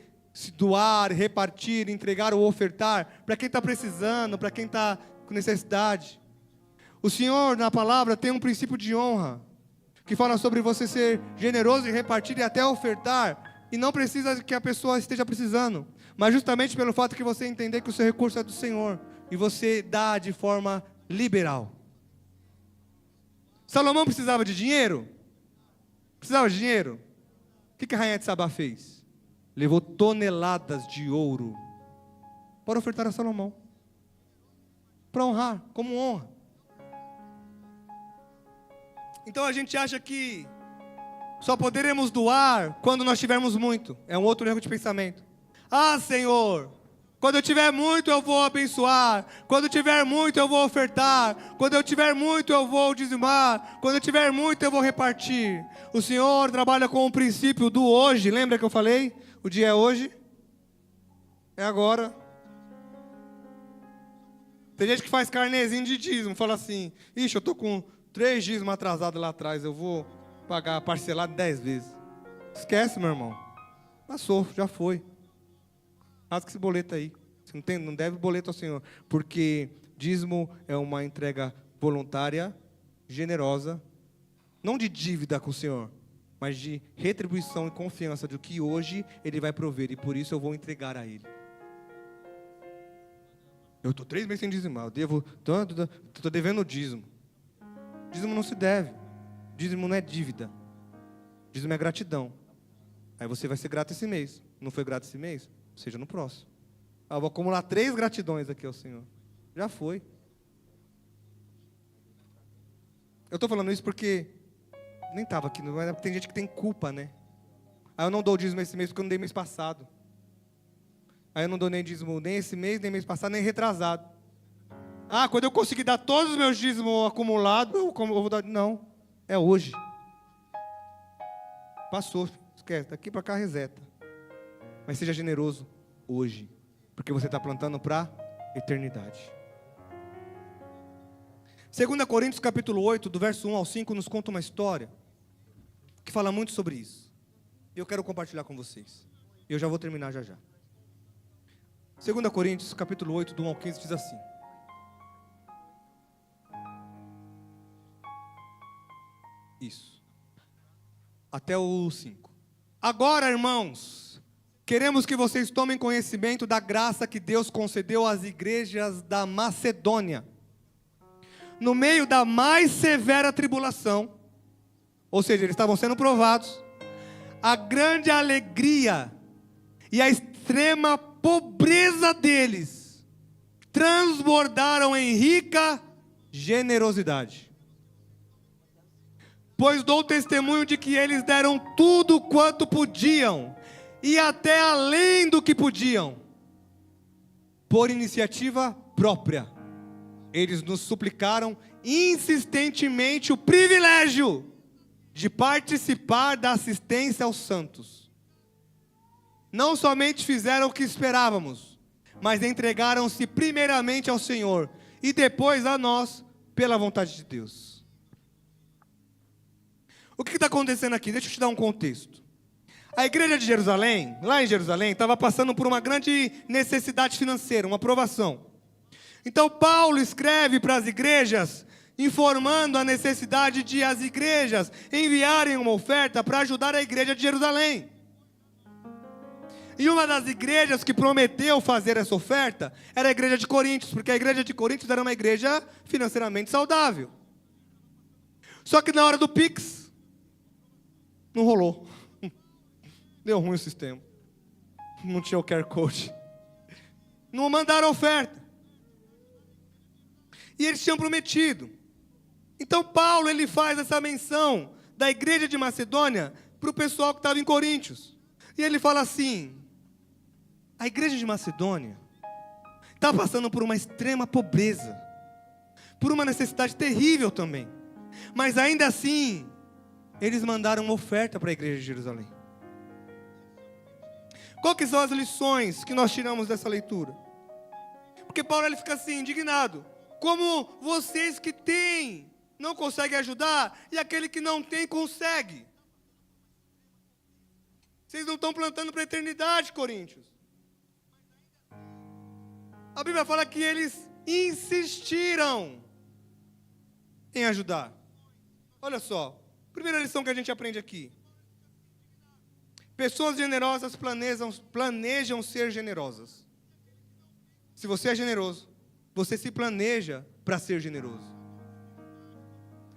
Speaker 1: doar, repartir, entregar ou ofertar para quem está precisando, para quem está com necessidade. O Senhor, na palavra, tem um princípio de honra, que fala sobre você ser generoso e repartir e até ofertar, e não precisa que a pessoa esteja precisando, mas justamente pelo fato que você entender que o seu recurso é do Senhor, e você dá de forma liberal. Salomão precisava de dinheiro? Precisava de dinheiro? O que a rainha de Sabá fez? Levou toneladas de ouro para ofertar a Salomão, para honrar, como honra. Então a gente acha que só poderemos doar quando nós tivermos muito. É um outro erro de pensamento. Ah, Senhor, quando eu tiver muito eu vou abençoar. Quando eu tiver muito eu vou ofertar. Quando eu tiver muito eu vou dizimar. Quando eu tiver muito eu vou repartir. O Senhor trabalha com o princípio do hoje. Lembra que eu falei? O dia é hoje. É agora. Tem gente que faz carnezinho de dízimo. Fala assim: ixi, eu estou com 3 dízimos atrasados lá atrás. Eu vou pagar parcelado 10 vezes. Esquece, meu irmão. Passou, já foi. Rasga esse boleto aí. Você não deve boleto ao Senhor. Porque dízimo é uma entrega voluntária, generosa, não de dívida com o Senhor, mas de retribuição e confiança de que hoje Ele vai prover. E por isso eu vou entregar a Ele. Eu estou 3 meses sem dizimar. Eu devo tanto, estou devendo dízimo. Dízimo não se deve. Dízimo não é dívida. Dízimo é gratidão. Aí você vai ser grato esse mês. Não foi grato esse mês? Seja no próximo. Eu vou acumular 3 gratidões aqui ao Senhor. Já foi. Eu estou falando isso porque nem estava aqui. Tem gente que tem culpa, né? Aí eu não dou o dízimo esse mês porque eu não dei mês passado. Aí eu não dou nem dízimo nem esse mês, nem mês passado, nem retrasado. Ah, quando eu conseguir dar todos os meus dízimos acumulados, eu vou dar. Não, é hoje. Passou, esquece, daqui para cá reseta. Mas seja generoso hoje, porque você está plantando para a eternidade. 2 Coríntios capítulo 8, do verso 1 ao 5, nos conta uma história que fala muito sobre isso. E eu quero compartilhar com vocês. E eu já vou terminar já já. 2 Coríntios capítulo 8, do 1 ao 15, diz assim: isso. Até o 5. Agora, irmãos, queremos que vocês tomem conhecimento da graça que Deus concedeu às igrejas da Macedônia. No meio da mais severa tribulação, ou seja, eles estavam sendo provados, a grande alegria e a extrema pobreza deles transbordaram em rica generosidade. Pois dou testemunho de que eles deram tudo quanto podiam, e até além do que podiam, por iniciativa própria. Eles nos suplicaram insistentemente o privilégio de participar da assistência aos santos. Não somente fizeram o que esperávamos, mas entregaram-se primeiramente ao Senhor e depois a nós, pela vontade de Deus. O que está acontecendo aqui? Deixa eu te dar um contexto. A igreja de Jerusalém, lá em Jerusalém, estava passando por uma grande necessidade financeira, uma provação. Então Paulo escreve para as igrejas, informando a necessidade de as igrejas enviarem uma oferta para ajudar a igreja de Jerusalém. E uma das igrejas que prometeu fazer essa oferta era a igreja de Coríntios, porque a igreja de Coríntios era uma igreja financeiramente saudável. Só que na hora do Pix, não rolou. Deu ruim o sistema. Não tinha o QR Code. Não mandaram oferta. E eles tinham prometido. Então Paulo, ele faz essa menção da igreja de Macedônia para o pessoal que estava em Coríntios. E ele fala assim: a igreja de Macedônia está passando por uma extrema pobreza, por uma necessidade terrível também. Mas ainda assim, eles mandaram uma oferta para a igreja de Jerusalém. Qual que são as lições que nós tiramos dessa leitura? Porque Paulo, ele fica assim, indignado. Como vocês que têm não conseguem ajudar, e aquele que não tem consegue. Vocês não estão plantando para a eternidade, Coríntios. A Bíblia fala que eles insistiram em ajudar. Olha só, primeira lição que a gente aprende aqui. Pessoas generosas planejam ser generosas. Se você é generoso, você se planeja para ser generoso.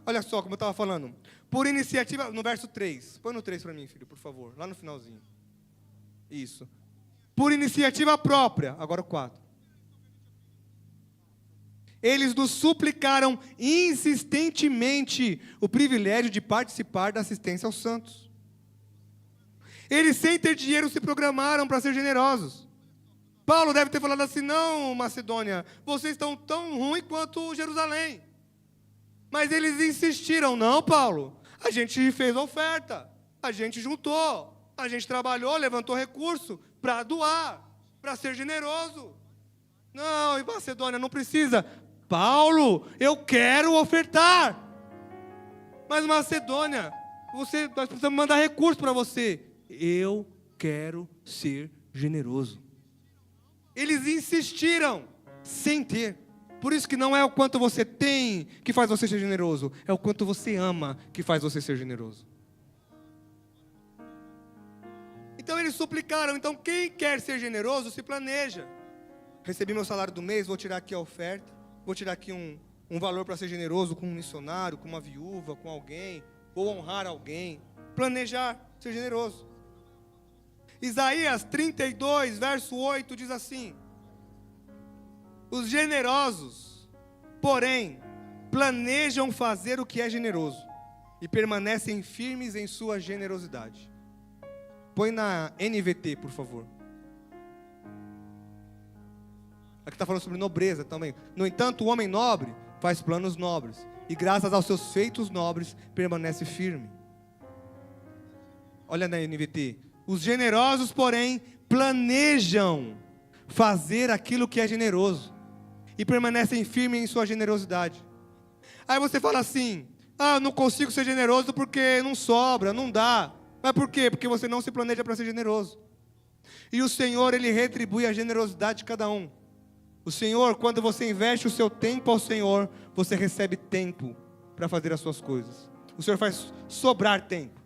Speaker 1: Olha só, como eu estava falando. Por iniciativa, no verso 3. Põe no 3 para mim, filho, por favor. Lá no finalzinho. Isso. Por iniciativa própria. Agora o 4. Eles nos suplicaram insistentemente o privilégio de participar da assistência aos santos. Eles, sem ter dinheiro, se programaram para ser generosos. Paulo deve ter falado assim: não, Macedônia, vocês estão tão ruins quanto Jerusalém. Mas eles insistiram: não, Paulo, a gente fez oferta, a gente juntou, a gente trabalhou, levantou recurso para doar, para ser generoso. Não, em Macedônia não precisa. Paulo, eu quero ofertar. Mas Macedônia, nós precisamos mandar recurso para você. Eu quero ser generoso. Eles insistiram sem ter. Por isso que não é o quanto você tem que faz você ser generoso, é o quanto você ama que faz você ser generoso. Então eles suplicaram. Então quem quer ser generoso se planeja. Recebi meu salário do mês, vou tirar aqui a oferta, vou tirar aqui um valor para ser generoso com um missionário, com uma viúva, com alguém, vou honrar alguém. Planejar, ser generoso. Isaías 32, verso 8 diz assim: os generosos, porém, planejam fazer o que é generoso e permanecem firmes em sua generosidade. Põe na NVT, por favor. Aqui está falando sobre nobreza também. No entanto, o homem nobre faz planos nobres e graças aos seus feitos nobres permanece firme. Olha na NVT. Os generosos, porém, planejam fazer aquilo que é generoso e permanecem firmes em sua generosidade. Aí você fala assim: ah, não consigo ser generoso porque não sobra, não dá. Mas por quê? Porque você não se planeja para ser generoso. E o Senhor, Ele retribui a generosidade de cada um. O Senhor, quando você investe o seu tempo ao Senhor, você recebe tempo para fazer as suas coisas. O Senhor faz sobrar tempo.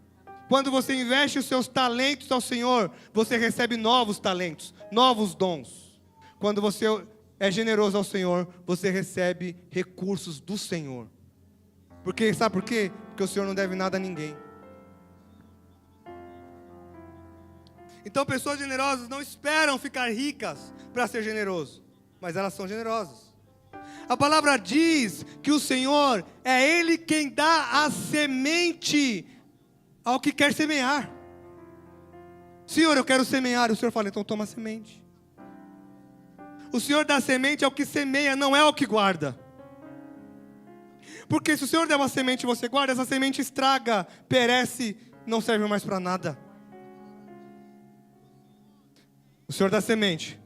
Speaker 1: Quando você investe os seus talentos ao Senhor, você recebe novos talentos, novos dons. Quando você é generoso ao Senhor, você recebe recursos do Senhor. Porque, sabe por quê? Porque o Senhor não deve nada a ninguém. Então, pessoas generosas não esperam ficar ricas para ser generoso, mas elas são generosas. A palavra diz que o Senhor é Ele quem dá a semente ao que quer semear. Senhor, eu quero semear. O Senhor fala: então toma a semente. O Senhor dá semente ao que semeia, não é ao que guarda. Porque se o Senhor der uma semente e você guarda, essa semente estraga, perece, não serve mais para nada. O Senhor dá semente,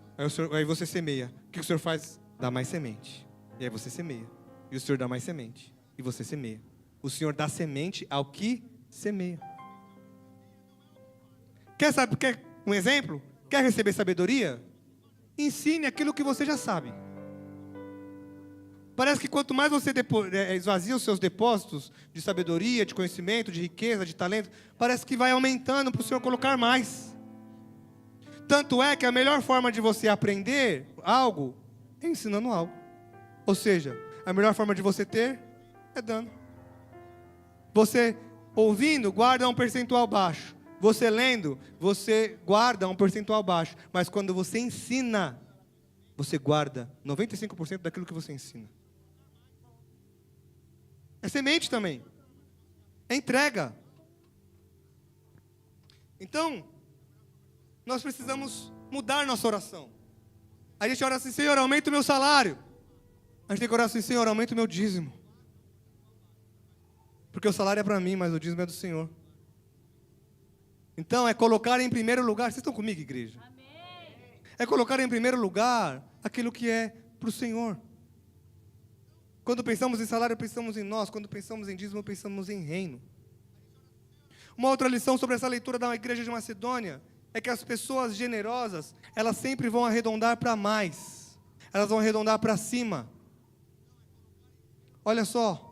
Speaker 1: aí você semeia. O que o Senhor faz? Dá mais semente. E aí você semeia. E o Senhor dá mais semente. E você semeia. O Senhor dá semente ao que semeia. Quer um exemplo? Quer receber sabedoria? Ensine aquilo que você já sabe. Parece que quanto mais você esvazia os seus depósitos de sabedoria, de conhecimento, de riqueza, de talento, parece que vai aumentando para o Senhor colocar mais. Tanto é que a melhor forma de você aprender algo é ensinando algo. Ou seja, a melhor forma de você ter é dando. Você ouvindo, guarda um percentual baixo. Você lendo, você guarda um percentual baixo. Mas quando você ensina, você guarda 95% daquilo que você ensina. É semente também. É entrega. Então, nós precisamos mudar nossa oração. A gente ora assim: Senhor, aumenta o meu salário. A gente tem que orar assim: Senhor, aumenta o meu dízimo. Porque o salário é para mim, mas o dízimo é do Senhor. Então, é colocar em primeiro lugar. Vocês estão comigo, igreja? Amém. É colocar em primeiro lugar aquilo que é para o Senhor. Quando pensamos em salário, pensamos em nós. Quando pensamos em dízimo, pensamos em reino. Uma outra lição sobre essa leitura da igreja de Macedônia é que as pessoas generosas, elas sempre vão arredondar para mais. Elas vão arredondar para cima. Olha só.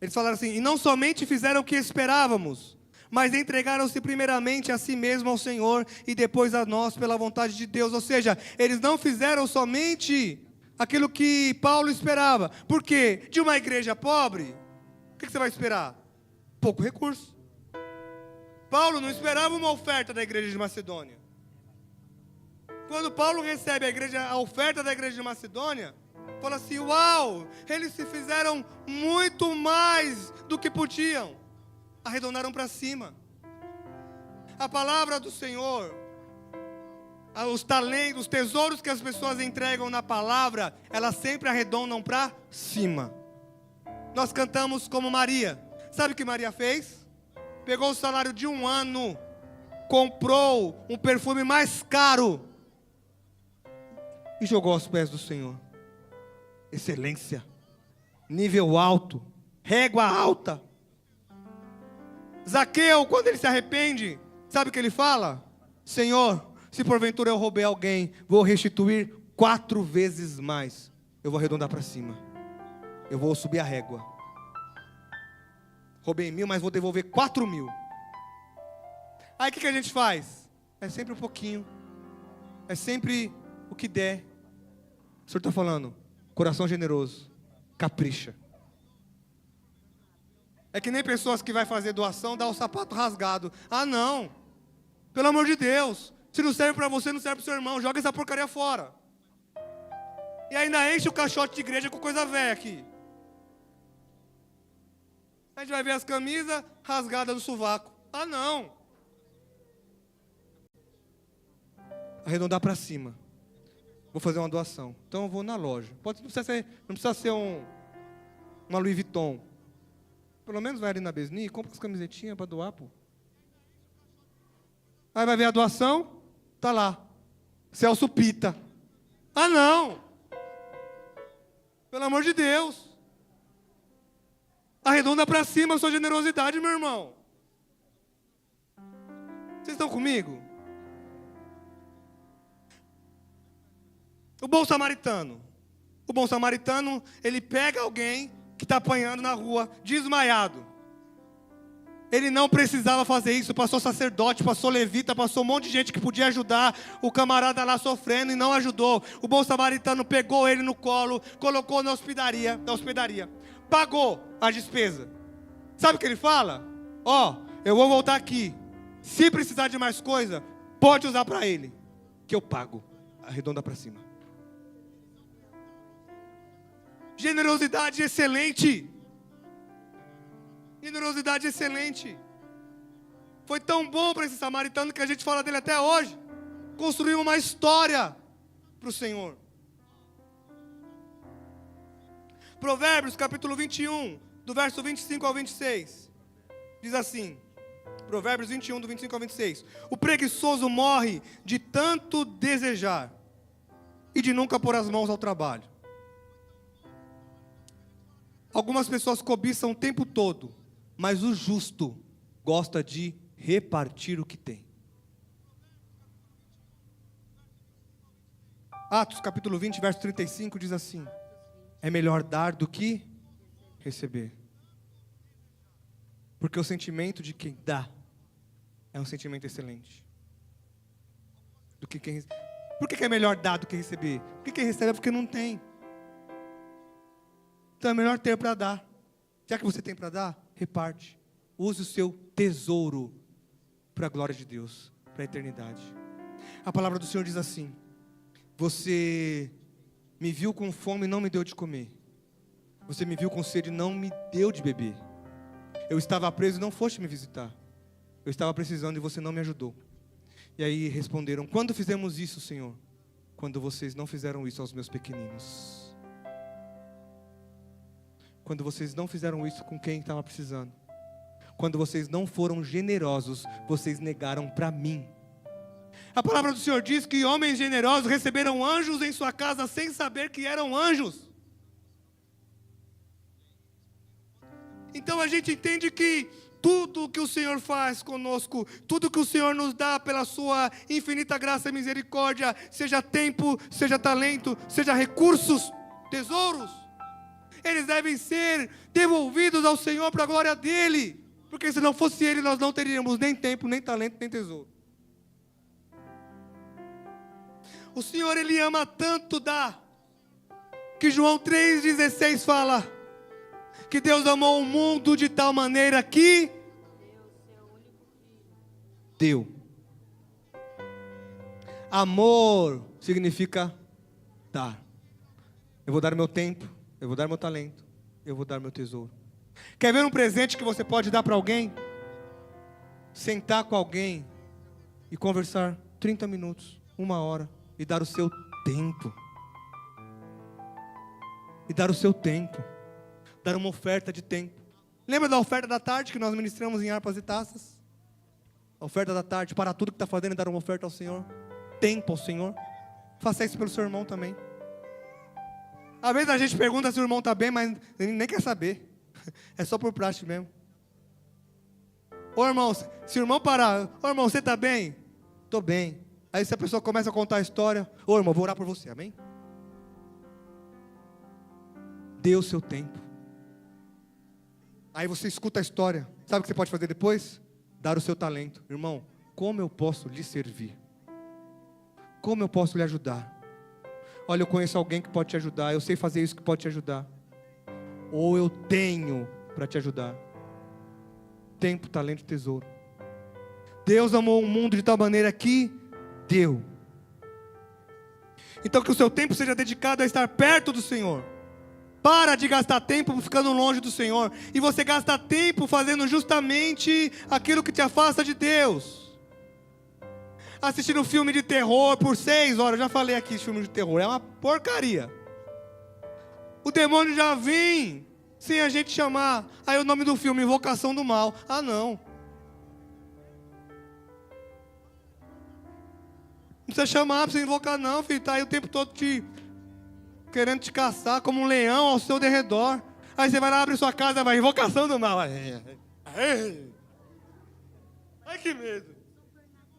Speaker 1: Eles falaram assim: e não somente fizeram o que esperávamos, mas entregaram-se primeiramente a si mesmo ao Senhor e depois a nós pela vontade de Deus. Ou seja, eles não fizeram somente aquilo que Paulo esperava. Por quê? De uma igreja pobre, o que você vai esperar? Pouco recurso. Paulo não esperava uma oferta da igreja de Macedônia. Quando Paulo recebe a oferta da igreja de Macedônia, fala assim: uau, eles se fizeram muito mais do que podiam. Arredondaram para cima. A palavra do Senhor, os talentos, os tesouros que as pessoas entregam na palavra, elas sempre arredondam para cima. Nós cantamos como Maria. Sabe o que Maria fez? Pegou o salário de um ano, comprou um perfume mais caro e jogou aos pés do Senhor. Excelência, nível alto, régua alta. Zaqueu, quando ele se arrepende, sabe o que ele fala? Senhor, se porventura eu roubei alguém, vou restituir 4 vezes mais. Eu vou arredondar para cima. Eu vou subir a régua. Roubei 1.000, mas vou devolver 4.000. Aí o que a gente faz? É sempre um pouquinho. É sempre o que der. O Senhor está falando: coração generoso, capricha. É que nem pessoas que vai fazer doação, dá o sapato rasgado. Ah, não. Pelo amor de Deus. Se não serve para você, não serve para o seu irmão. Joga essa porcaria fora. E ainda enche o caixote de igreja com coisa velha aqui. A gente vai ver as camisas rasgadas no sovaco. Ah, não. Arredondar para cima. Vou fazer uma doação. Então eu vou na loja. Não precisa ser uma Louis Vuitton. Pelo menos vai ali na Besni e compra as camisetinhas para doar, pô. Aí vai ver a doação, tá lá. Celso Pita. Ah, não. Pelo amor de Deus. Arredonda para cima a sua generosidade, meu irmão. Vocês estão comigo? O bom samaritano. O bom samaritano, ele pega alguém que está apanhando na rua, desmaiado. Ele não precisava fazer isso. Passou sacerdote, passou levita, passou um monte de gente que podia ajudar o camarada lá sofrendo e não ajudou. O bom samaritano pegou ele no colo, colocou na hospedaria, pagou a despesa. Sabe o que ele fala? Eu vou voltar aqui. Se precisar de mais coisa, pode usar para ele, que eu pago. Arredonda para cima. Generosidade excelente. Generosidade excelente. Foi tão bom para esse samaritano que a gente fala dele até hoje. Construiu uma história para o Senhor. Provérbios capítulo 21, do verso 25 ao 26. Diz assim. Provérbios 21, do 25 ao 26. O preguiçoso morre de tanto desejar e de nunca pôr as mãos ao trabalho. Algumas pessoas cobiçam o tempo todo, mas o justo gosta de repartir o que tem. Atos capítulo 20, verso 35 diz assim: é melhor dar do que receber. Porque o sentimento de quem dá é um sentimento excelente. Do que quem... Por que é melhor dar do que receber? Porque quem recebe é porque não tem. Então é melhor ter para dar. Já que você tem para dar, reparte. Use o seu tesouro para a glória de Deus, para a eternidade. A palavra do Senhor diz assim: você me viu com fome e não me deu de comer. Você me viu com sede e não me deu de beber. Eu estava preso e não foste me visitar. Eu estava precisando e você não me ajudou. E aí responderam: quando fizemos isso, Senhor? Quando vocês não fizeram isso aos meus pequeninos. Quando vocês não fizeram isso com quem estava precisando. Quando vocês não foram generosos, vocês negaram para mim. A palavra do Senhor diz que homens generosos receberam anjos em sua casa sem saber que eram anjos. Então a gente entende que tudo que o Senhor faz conosco, tudo que o Senhor nos dá pela sua infinita graça e misericórdia, seja tempo, seja talento, seja recursos, tesouros, eles devem ser devolvidos ao Senhor para a glória dEle. Porque se não fosse Ele, nós não teríamos nem tempo, nem talento, nem tesouro. O Senhor, Ele ama tanto dar, que João 3,16 fala que Deus amou o mundo de tal maneira que deu. Amor significa dar. Eu vou dar meu tempo, eu vou dar meu talento, eu vou dar meu tesouro. Quer ver um presente que você pode dar para alguém? Sentar com alguém e conversar 30 minutos, 1 hora, e dar o seu tempo. E dar o seu tempo. Dar uma oferta de tempo. Lembra da oferta da tarde que nós ministramos em harpas e taças? A oferta da tarde, para tudo que está fazendo, e dar uma oferta ao Senhor. Tempo ao Senhor. Faça isso pelo seu irmão também. Às vezes a gente pergunta se o irmão está bem, mas nem quer saber. É só por prática mesmo. Ô irmão, se o irmão parar: ô irmão, você está bem? Estou bem. Aí se a pessoa começa a contar a história: ô irmão, vou orar por você, amém? Dê o seu tempo. Aí você escuta a história. Sabe o que você pode fazer depois? Dar o seu talento. Irmão, como eu posso lhe servir? Como eu posso lhe ajudar? Olha, eu conheço alguém que pode te ajudar. Eu sei fazer isso que pode te ajudar. Ou eu tenho para te ajudar. Tempo, talento e tesouro. Deus amou o mundo de tal maneira que deu. Então que o seu tempo seja dedicado a estar perto do Senhor. Para de gastar tempo ficando longe do Senhor. E você gasta tempo fazendo justamente aquilo que te afasta de Deus. Assistindo filme de terror por 6 horas. Eu já falei aqui de filme de terror. É uma porcaria. O demônio já vem sem a gente chamar. Aí o nome do filme: Invocação do Mal. Ah, não. Não precisa chamar para você invocar não, filho. Está aí o tempo todo querendo te caçar como um leão ao seu derredor. Aí você vai lá, abre sua casa, vai: Invocação do Mal. Ai, que medo.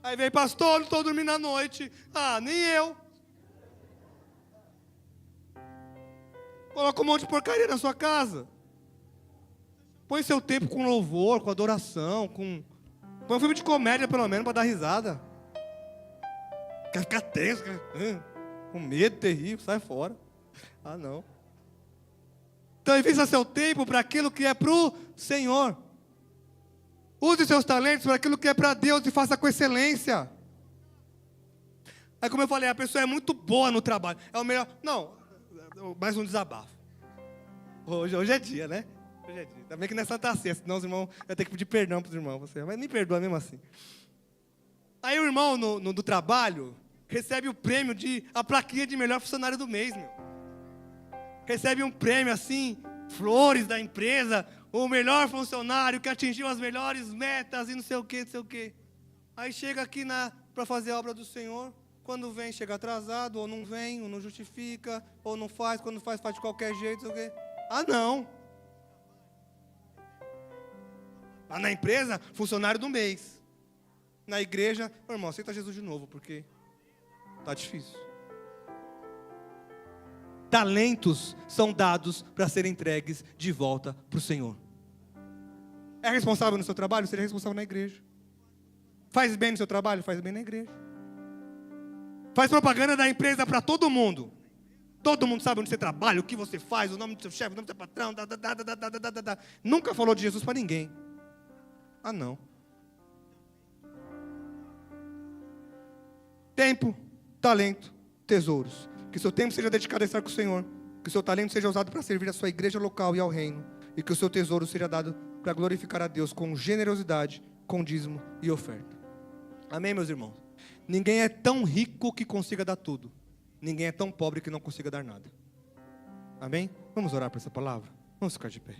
Speaker 1: Aí vem: pastor, não estou dormindo à noite. Ah, nem eu. Coloca um monte de porcaria na sua casa. Põe seu tempo com louvor, com adoração, põe um filme de comédia pelo menos para dar risada. Quer ficar tenso, com medo terrível, sai fora. Ah, não. Então invista seu tempo para aquilo que é para o Senhor. Use seus talentos para aquilo que é para Deus e faça com excelência. Aí, como eu falei, a pessoa é muito boa no trabalho. É o melhor. Não, mais um desabafo. Hoje é dia, né? Hoje é dia. Ainda bem que não é Santa Ceia, senão os irmãos vão ter que pedir perdão para os irmãos. Mas nem perdoa mesmo assim. Aí o irmão do trabalho recebe o prêmio a plaquinha de melhor funcionário do mês, meu. Recebe um prêmio assim, flores da empresa, o melhor funcionário que atingiu as melhores metas e não sei o que, não sei o que. Aí chega aqui para fazer a obra do Senhor. Quando vem, chega atrasado, ou não vem, ou não justifica, ou não faz. Quando faz de qualquer jeito, não sei o quê. Ah, não. Lá na empresa, funcionário do mês. Na igreja: irmão, aceita Jesus de novo, porque tá difícil. talentos são dados para serem entregues de volta para o Senhor. É responsável no seu trabalho? Seja responsável na igreja. Faz bem no seu trabalho? Faz bem na igreja. Faz propaganda da empresa para todo mundo. Todo mundo sabe onde você trabalha, o que você faz, o nome do seu chefe, o nome do seu patrão. Nunca falou de Jesus para ninguém. Ah, não. Tempo, talento, tesouros. Que seu tempo seja dedicado a estar com o Senhor. Que o seu talento seja usado para servir a sua igreja local e ao reino. E que o seu tesouro seja dado para glorificar a Deus com generosidade, com dízimo e oferta. Amém, meus irmãos? Ninguém é tão rico que consiga dar tudo. Ninguém é tão pobre que não consiga dar nada. Amém? Vamos orar por essa palavra? Vamos ficar de pé.